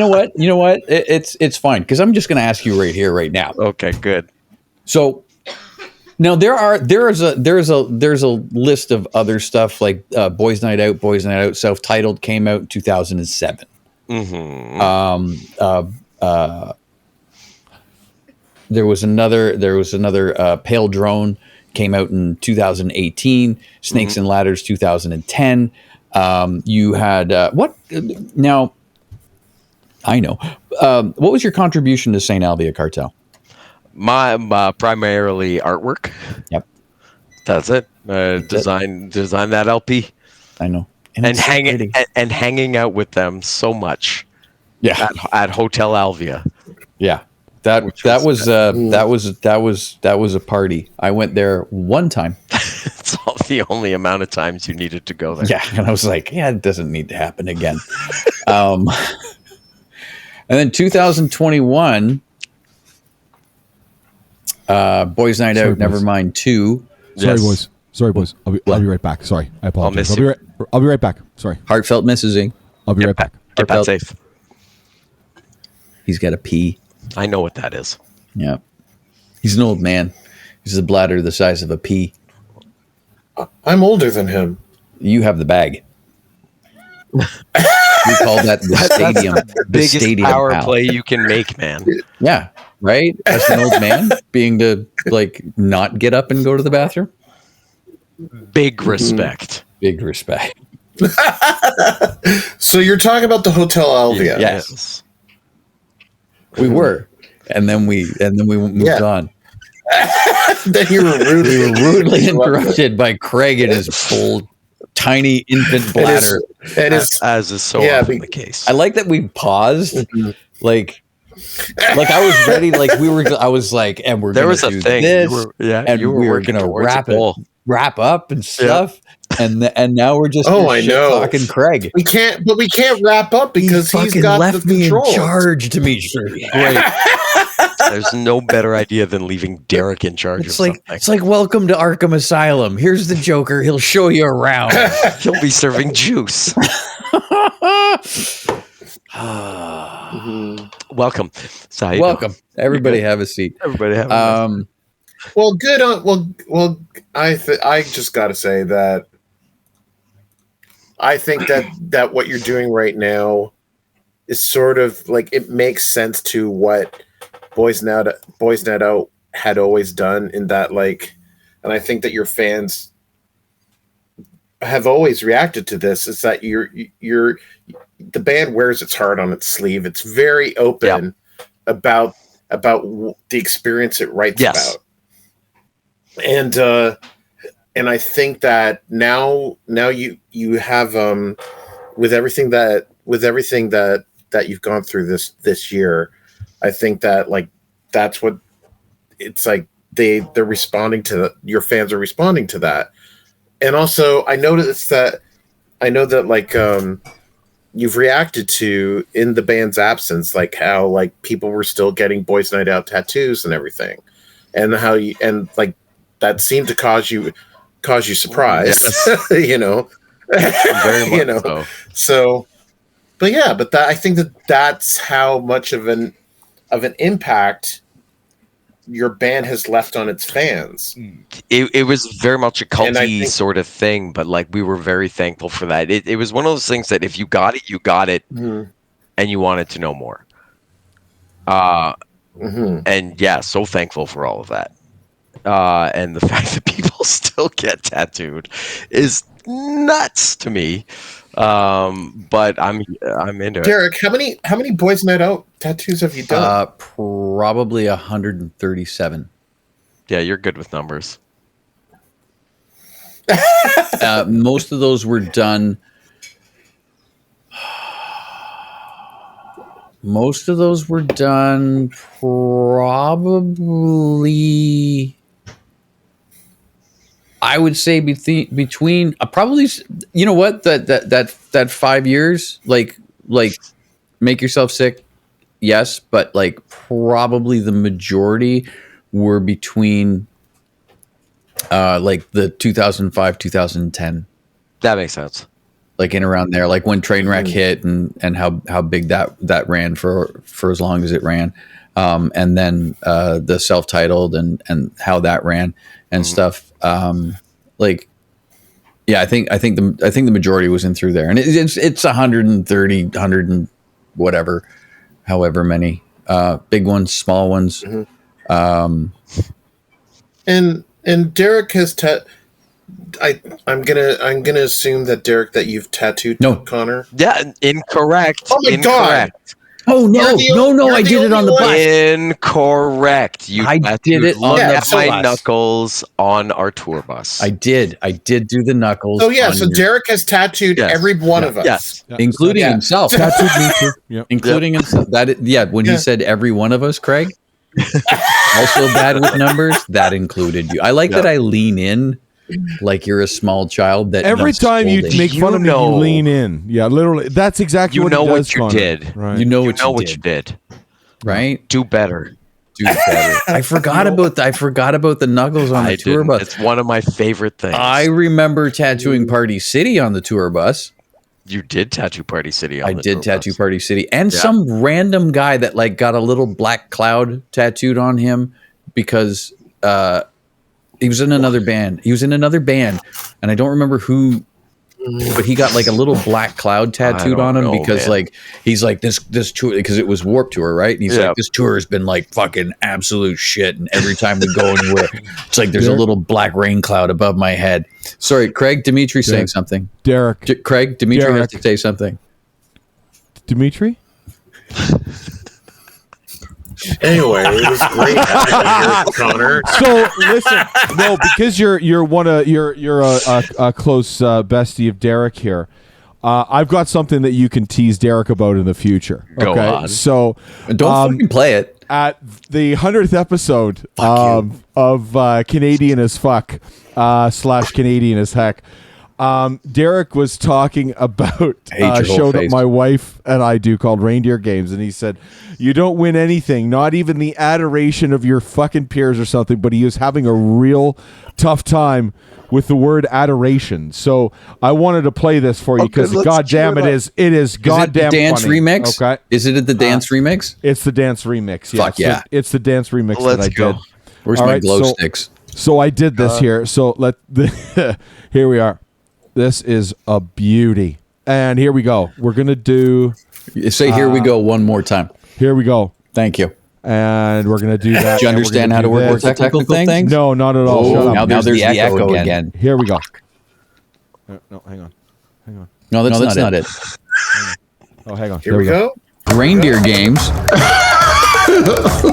know what? It's fine, because I'm just going to ask you right here, right now. Okay, good. So now there's a list of other stuff like Boys Night Out, self-titled, came out in 2007. There was another Pale Drone, came out in 2018. Snakes and Ladders 2010. You had what? Now I know. What was your contribution to St. Albia Cartel? My primarily artwork. Yep, that's it. Design that LP. I know, and hanging out with them so much. Yeah, at Hotel Alvia. Yeah. That was a party. I went there one time. It's all the only amount of times you needed to go there. Yeah, and I was like, yeah, it doesn't need to happen again. And then 2021, Boys Night Out, Nevermind 2. Sorry, boys. I'll be right back. Sorry, I apologize. I'll be right back. Sorry. Heartfelt messaging. I'll be right back. Get back safe. He's got a pee. I know what that is. Yeah. He's an old man. He's a bladder the size of a pea. I'm older than him. You have the bag. We call that the stadium. The biggest stadium power pal. play you can make, man. Yeah. Right? As an old man, being to like not get up and go to the bathroom. Big respect. Big respect. So you're talking about the Hotel Alvia. Yes. We were. And then we moved on. Then you were rudely interrupted by Craig and his full tiny infant bladder. As is so often the case. I like that we paused. Like I was ready. I was like, and we're going to do this. You were going to wrap up and stuff. Yeah. And now we're just talking Craig. We can't wrap up because he's got left the control. Me in charge, Dimitri. Great. There's no better idea than leaving Derek in charge of something. It's like welcome to Arkham Asylum. Here's the Joker. He'll show you around. He'll be serving juice. Welcome. So welcome. Everybody have a seat. Everybody have a seat. Well, good on. Well, I just got to say that I think that what you're doing right now is sort of like it makes sense to what Boys Night Out had always done in that, like, and I think that your fans have always reacted to this. Is that the band wears its heart on its sleeve. It's very open about the experience it writes about. And I think that now you have with everything that you've gone through this year, I think that like that's what it's like they're responding to. Your fans are responding to that. And also I know that like you've reacted to in the band's absence, like how like people were still getting Boys Night Out tattoos and everything, and how like that seemed to cause you surprise. Yes. Very much so. But I think that's how much of an impact your band has left on its fans. It was very much a culty sort of thing, but like we were very thankful for that. It was one of those things that if you got it, you got it, and you wanted to know more. And so thankful for all of that. And the fact that people still get tattooed is nuts to me. But I'm into Derek, it. How many Boys Night Out tattoos have you done? Probably 137. Yeah, you're good with numbers. Most of those were done Most of those were done probably, I would say between probably, you know what, that 5 years, like make yourself sick. Yes. But like probably the majority were between like the 2005, 2010. That makes sense. Like in around there, like when Trainwreck hit and how big that ran for as long as it ran, and then the self-titled and how that ran and stuff. Like, yeah, I think the majority was in through there, and it's 130, 100 and whatever, however many big ones, small ones. And Derek has I'm gonna assume that Derek, that you've tattooed Connor. Yeah, incorrect. Oh my God. Oh no! I did it on the bus. Incorrect. I did it on the my bus. Knuckles on our tour bus. I did do the knuckles. Oh yeah, so Derek has tattooed every one of us. Yes, including himself. Tattooed me too. Yep. Including himself. When he said every one of us, Craig. Also bad with numbers. That included you. I like that I lean in. Like you're a small child. That every time you make fun of me, you lean in. Yeah, literally. That's exactly what he does, you did. Right. You know what you did. Right? Do better. I forgot about the knuckles on the tour bus. It's one of my favorite things. I remember tattooing Party City on the tour bus. You did tattoo Party City on I the did tour tattoo bus. Party City. And some random guy that like got a little black cloud tattooed on him because he was in another band. And I don't remember who, but he got like a little black cloud tattooed on him because like he's like this tour, because it was Warped Tour, right? And he's like, this tour has been like fucking absolute shit, and every time we go anywhere, it's like there's a little black rain cloud above my head. Sorry, Craig, Dimitri saying something. Derek, Craig, Dimitri has to say something. Dimitri. Anyway, it was great having you, Connor. So listen, no, because you're a close bestie of Derek here. I've got something that you can tease Derek about in the future. Go okay? on. So don't fucking play it. At the 100th episode of Canadian as fuck / Canadian as heck. Derek was talking about a show that my wife and I do called Reindeer Games, and he said, you don't win anything, not even the adoration of your fucking peers or something, but he was having a real tough time with the word adoration. So I wanted to play this for you because goddamn it is goddamn dance funny. Remix? Okay. Is it the dance remix? It's the dance remix. Yeah. Fuck yeah. So it's the dance remix that I did. Where's my glow sticks? So I did this here. So here we are. This is a beauty. And here we go. We're going to do... Say here we go one more time. Here we go. Thank you. And we're going to do that. Do you understand how to work more technical things? No, not at all. Oh, now there's the echo again. Here we go. No, hang on. No, that's not it. Oh, hang on. Here we go. Reindeer Games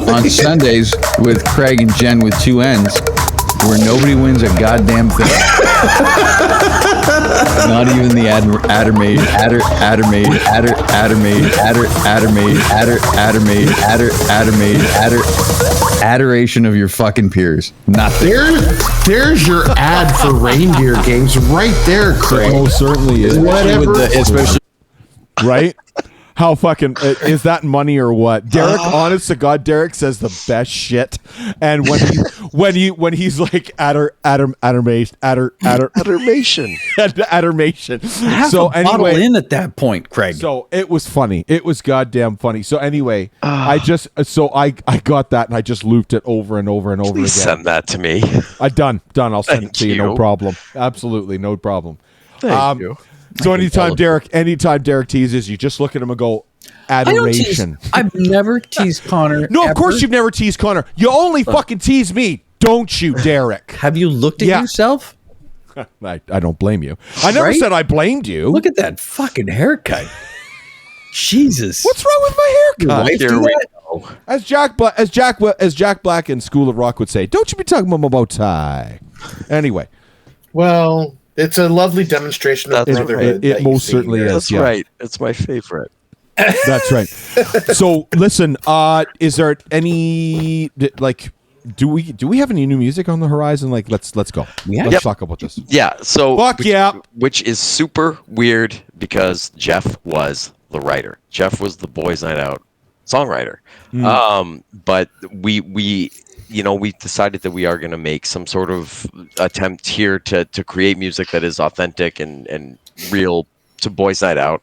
on Sundays with Craig and Jen with two N's, where nobody wins a goddamn thing. Not even the adoration of your fucking peers. Nothing. There's your ad for Reindeer Games right there, Craig. Most certainly is. Especially right? How fucking is that money or what? Derek, honest to God, Derek says the best shit. And when he's like adoration. So anyway, in at that point, Craig. So it was funny. It was goddamn funny. So anyway, I got that and I just looped it over and over and over again. Send that to me. Done. I'll send it to you. No problem. Absolutely no problem. Thank you. So anytime Derek teases, you just look at him and go, adoration. I've never teased Connor. No, of course you've never teased Connor. You only fucking tease me, don't you, Derek? Have you looked at yourself? I don't blame you. I never said I blamed you. Look at that fucking haircut. Jesus. What's wrong with my haircut? Your wife do that? As Jack Black in School of Rock would say, don't you be talking about my bow tie. Anyway. Well, it's a lovely demonstration of brotherhood. It most certainly is. That's right. It's my favorite. That's right. So listen, is there any do we have any new music on the horizon? Like let's go. Yeah. Let's talk about this. Yeah. So Fuck which is super weird because Jeff was the writer. Jeff was the Boys Night Out songwriter. But we decided that we are going to make some sort of attempt here to create music that is authentic and real to Boys Night Out.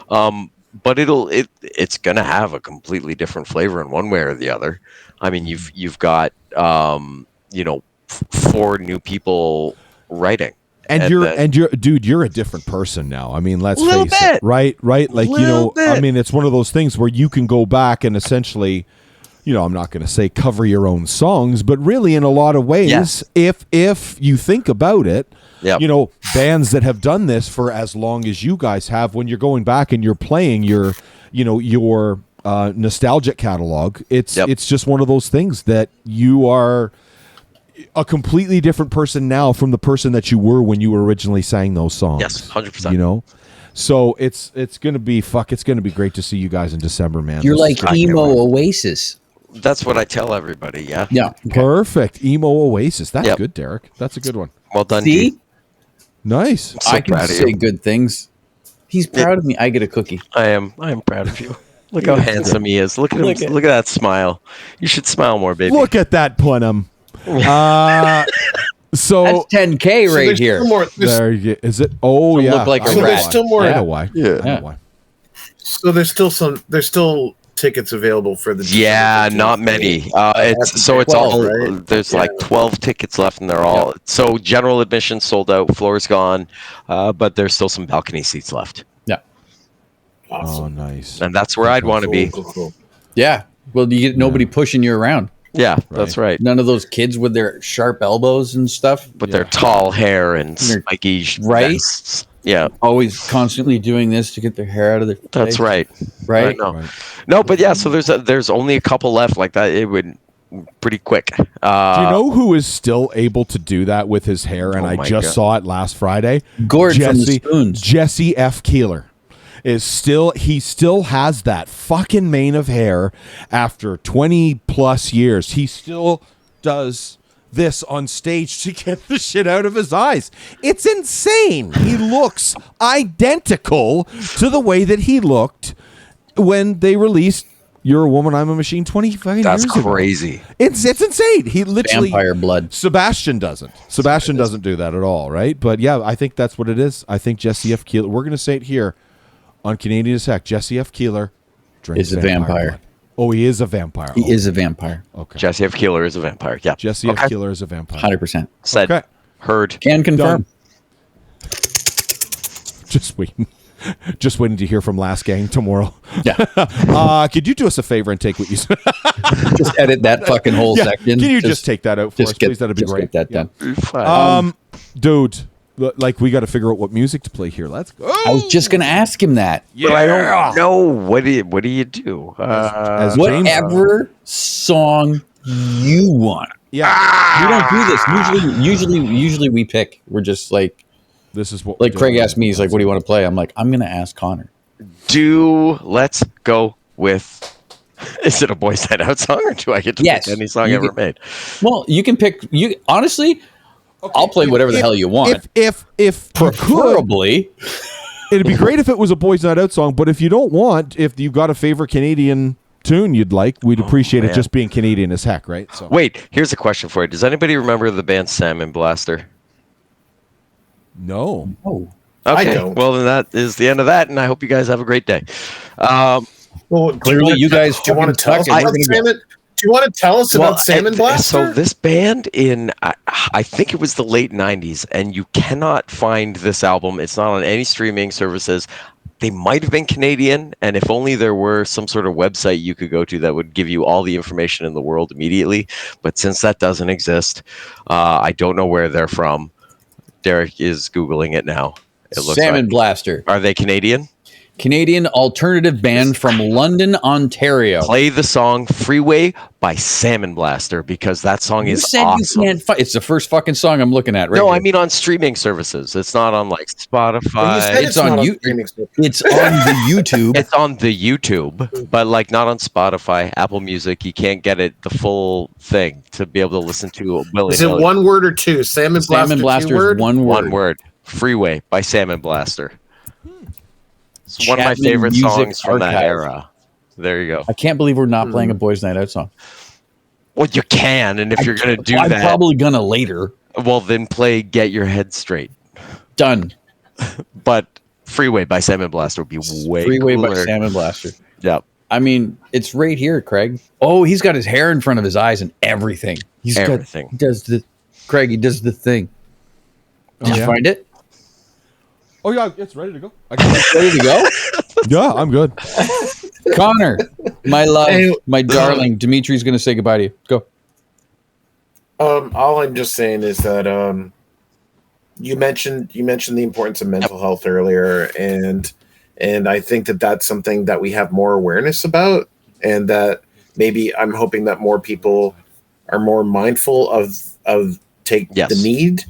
But it's going to have a completely different flavor in one way or the other. I mean, you've got 4 new people writing. And you're dude, you're a different person now. I mean, let's face it. Right? Like, I mean, it's one of those things where you can go back and essentially, I'm not going to say cover your own songs, but really in a lot of ways, if you think about it, bands that have done this for as long as you guys have, when you're going back and you're playing your nostalgic catalog, it's just one of those things that you are a completely different person now from the person that you were when you originally sang those songs. Yes, 100%. So it's gonna be great to see you guys in December, man. You're like emo Oasis. That's what I tell everybody. Yeah. Yeah. Okay. Perfect. Emo Oasis. That's good, Derek. That's a good one. Well done. See? Nice. I can say good things. He's proud of me. I get a cookie. I am proud of you. Look how handsome he is. Look at him. Look at that smile. You should smile more, baby. Look at that Plenum. So that's 10K right here. There you is it? Oh yeah. Look like a rat. There's still more. I know why. Yeah. I know why. So there's still tickets available for the. Yeah, not many. It's 12, all. Right? There's like 12 tickets left, and they're all so general admission sold out. Floor's gone, but there's still some balcony seats left. Yeah. Awesome. Oh, nice. And that's where I'd want to be. Cool. Yeah. Well, you get nobody pushing you around. Yeah, that's right. None of those kids with their sharp elbows and stuff. With their tall hair and spiky vests. Yeah. Always constantly doing this to get their hair out of their face. That's right. Right? No, but yeah, so there's only a couple left like that. It would pretty quick. Do you know who is still able to do that with his hair? And I just saw it last Friday. Gord from the Spoons. Jesse F. Keeler. He still has that fucking mane of hair after 20 plus years. He still does this on stage to get the shit out of his eyes. It's insane. He looks identical to the way that he looked when they released You're a Woman, I'm a Machine 25 years ago. That's crazy. It's insane. He literally vampire blood. Sebastian doesn't do that at all, right? But yeah, I think that's what it is. I think Jesse F. Keeler, we're going to say it here on Canadian as Heck, Jesse F. Keeler drinks is a vampire. Blood. Oh, he is a vampire. He is a vampire. Okay. Jesse F. Keeler is a vampire. Yeah. Jesse F. Keeler is a vampire. 100%. Said. Okay. Heard. Can confirm. Just waiting. Just waiting to hear from Last Gang tomorrow. Yeah. Could you do us a favor and take what you said? Just edit that fucking whole section. Can you just take that out for us, please? That'd be great. Get that done. Dude, like we got to figure out what music to play here. Let's go. I was just going to ask him that. Yeah. But I don't know. What do you do? As whatever song you want. Yeah. We don't do this. Usually we pick. We're just like, this is what like Craig asked me. He's like, "What do you want to play?" I'm like, "I'm going to ask Connor." Let's go with. Is it a Boys Night Out song, or do I get to pick any song ever made? Well, you can pick. You honestly, I'll play whatever the hell you want. If preferably, it'd be great if it was a Boys Night Out song. But if you don't want, if you've got a favorite Canadian tune you'd like, we'd appreciate it just being Canadian as heck, right? So wait, here's a question for you. Does anybody remember the band Salmon Blaster? No. Oh. Okay. I don't. Well, then that is the end of that, and I hope you guys have a great day. Well, clearly, you guys do you want to tell us about Salmon? Do you want to tell us about Salmon Blaster? So this band in, I think it was the late 90s, and you cannot find this album. It's not on any streaming services. They might have been Canadian, and if only there were some sort of website you could go to that would give you all the information in the world immediately. But since that doesn't exist, I don't know where they're from. Derek is Googling it now. It looks Salmon Blaster. Are they Canadian? Canadian alternative band from London, Ontario. Play the song "Freeway" by Salmon Blaster because that song is awesome. It's the first fucking song I'm looking at. Right No, here. I mean on streaming services. It's not on like Spotify. It's on YouTube. It's on the YouTube. It's on the YouTube, but like not on Spotify, Apple Music. You can't get it the full thing to be able to listen to. Is it one word or two? Salmon Blaster is one word. One word. "Freeway" by Salmon Blaster. It's one of my Chapman favorite Music songs from that Archive. era. There you go. I can't believe we're not playing a Boys Night Out song. Well, you can, and if you're going to do I'm that, probably gonna later. well, then play "Get Your Head Straight." Done. But "Freeway" by Salmon Blaster would be way Freeway cooler. by Salmon Blaster. Yep. I mean, it's right here, Craig. Oh, he's got his hair in front of his eyes and everything. Everything. He does the thing. Did you find it? Oh yeah, it's ready to go. Ready to go? Yeah, I'm good. Connor, my love, Hey, my darling, Dimitri's going to say goodbye to you. Go. All I'm just saying is that you mentioned the importance of mental health earlier, and I think that that's something that we have more awareness about, and that maybe I'm hoping that more people are more mindful of the need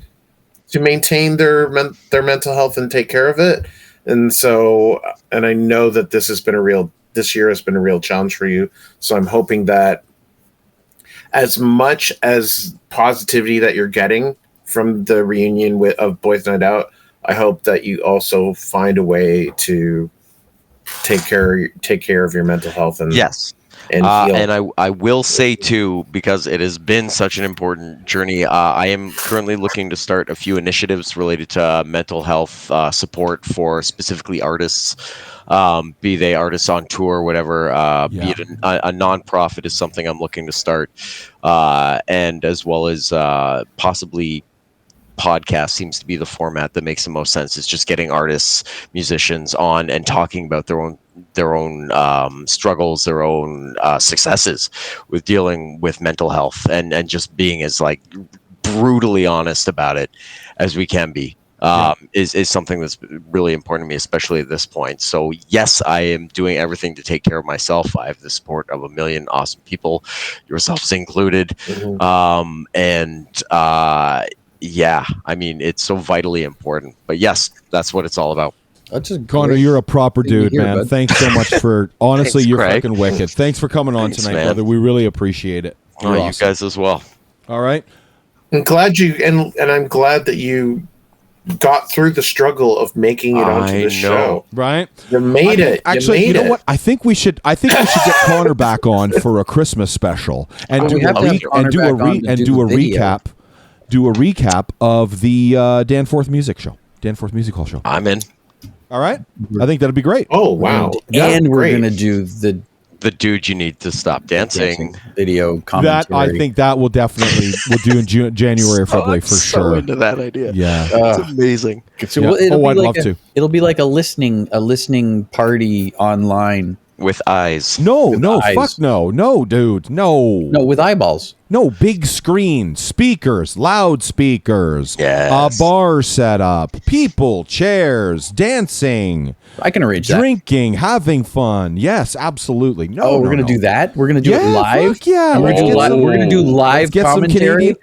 to maintain their mental health and take care of it. And so, and I know that this year has been a real challenge for you. So I'm hoping that as much as positivity that you're getting from the reunion of Boys Night Out, I hope that you also find a way to take care of your mental health and yes. And I will say too, because it has been such an important journey, I am currently looking to start a few initiatives related to mental health support for specifically artists, be they artists on tour or whatever, be it a nonprofit is something I'm looking to start, and as well as possibly podcast seems to be the format that makes the most sense. It's just getting artists, musicians on and talking about their own struggles, their own successes with dealing with mental health, and just being as like brutally honest about it as we can be. Is something that's really important to me, especially at this point. So yes, I am doing everything to take care of myself. I have the support of 1 million awesome people, yourselves included. Yeah, I mean, it's so vitally important. But yes, that's what it's all about. Connor, you're a proper dude, man. Bud. Thanks so much for, honestly, Thanks, you're Craig. fucking wicked. Thanks for coming on tonight, man. brother. We really appreciate it. You're You awesome. guys as well. All right. I'm glad I'm glad that you got through the struggle of making it onto the show. Right? You made it. Actually, you know what? I think we should get Connor back on for a Christmas special and do a recap. Do a recap of the Danforth Music Show, Danforth Music Hall Show. I'm in. All right, I think that'd be great. Oh wow! And we're gonna do the dude you need to stop dancing video commentary. That I think that will definitely we'll do in January or February for sure. Into that idea. Yeah, it's amazing. So I'd love to. It'll be like a listening party online with eyes. No, fuck no, dude, no, with eyeballs. No, big screen, speakers, loudspeakers, yes. A bar set up, people, chairs, dancing. I can arrange drinking, having fun. Yes, absolutely. No, we're gonna do that. We're gonna do it live. Fuck yeah, we're gonna do live commentary.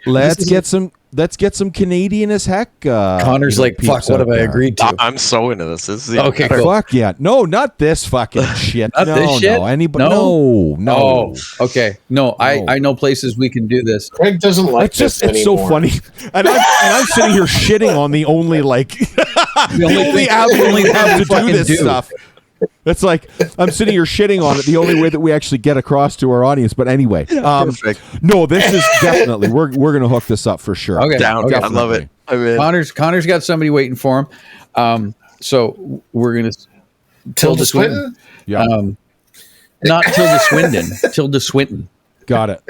Let's get some Canadian as heck. Connor's like, fuck, what have I agreed to? I'm so into this. This is okay, cool. Fuck yeah. No, not this fucking shit. Not this shit? No, anybody. No. Oh, okay. No, I know places we can do this. Craig doesn't like this anymore. It's so funny. And I'm sitting here shitting on the only avenue we have to do this stuff. It's like I'm sitting here shitting on it. The only way that we actually get across to our audience. But anyway, perfect. No, this is definitely we're gonna hook this up for sure. Okay, down. I love it. I mean, Connor's got somebody waiting for him. So we're gonna Tilda Swinton. Yeah, not Tilda Swinton. Tilda Swinton. Got it.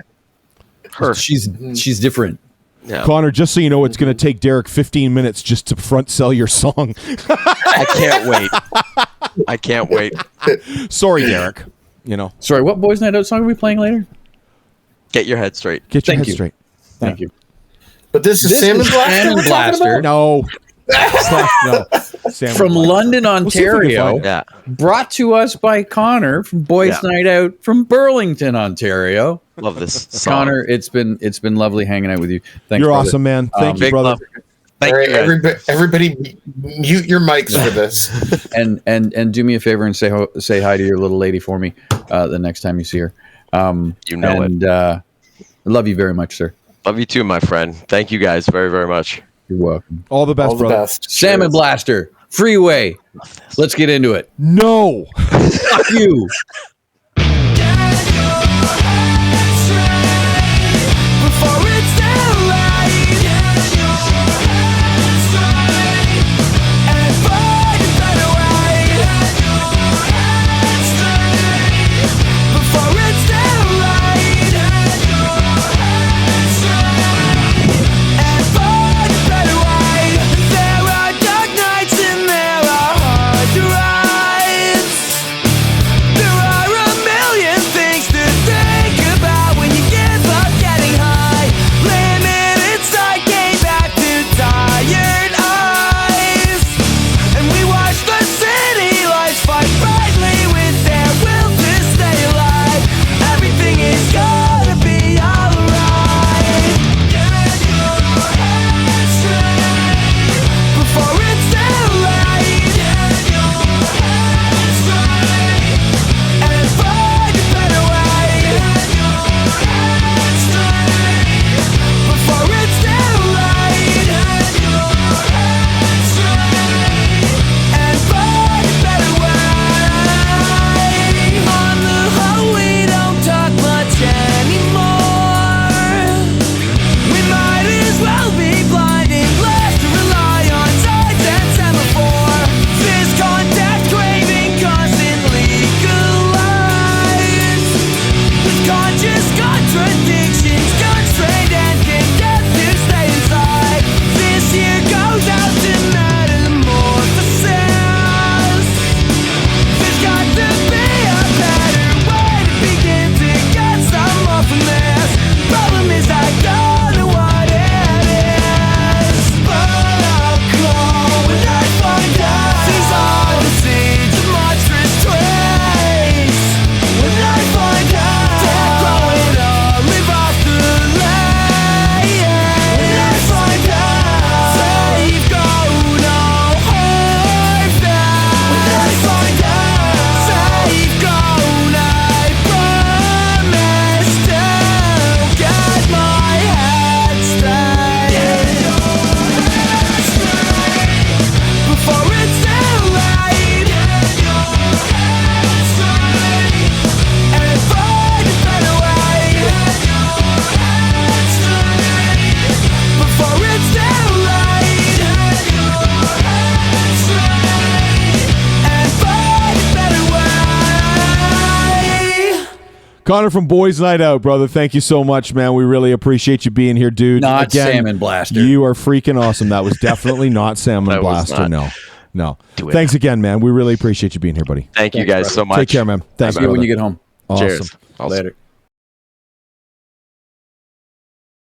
Her. She's different. Yeah. Connor, just so you know, it's going to take Derek 15 minutes just to front sell your song. I can't wait. Sorry, Derek. You know. Sorry, what Boys Night Out song are we playing later? Get your head straight. Get your head straight. Thank you. But this is Salmon Blaster. No. No, Salmon From Blaster. London, We'll see if we can Ontario. find it. Yeah. Brought to us by Connor from Boys Night Out from Burlington, Ontario. Love this song. Connor, it's been lovely hanging out with you. Thanks, You're brother. awesome, man. Thank you, Big brother. love. Thank All right, you, guys. everybody, mute your mics for this. And do me a favor and say hi to your little lady for me the next time you see her. You know it. I love you very much, sir. Love you too, my friend. Thank you guys very, very much. You're welcome. All the best, All the brother. best. Salmon Cheers. Blaster, Freeway. Let's get into it. No. Fuck you. Connor from Boys Night Out, brother. Thank you so much, man. We really appreciate you being here, dude. Not Salmon Blaster. You are freaking awesome. That was definitely not Salmon That was Blaster. not. No. Do it. Thanks again, man. man. We really appreciate you being here, buddy. Thank you guys so much. Take care, man. Thanks, See you when brother. you get home. Awesome. Cheers. Later.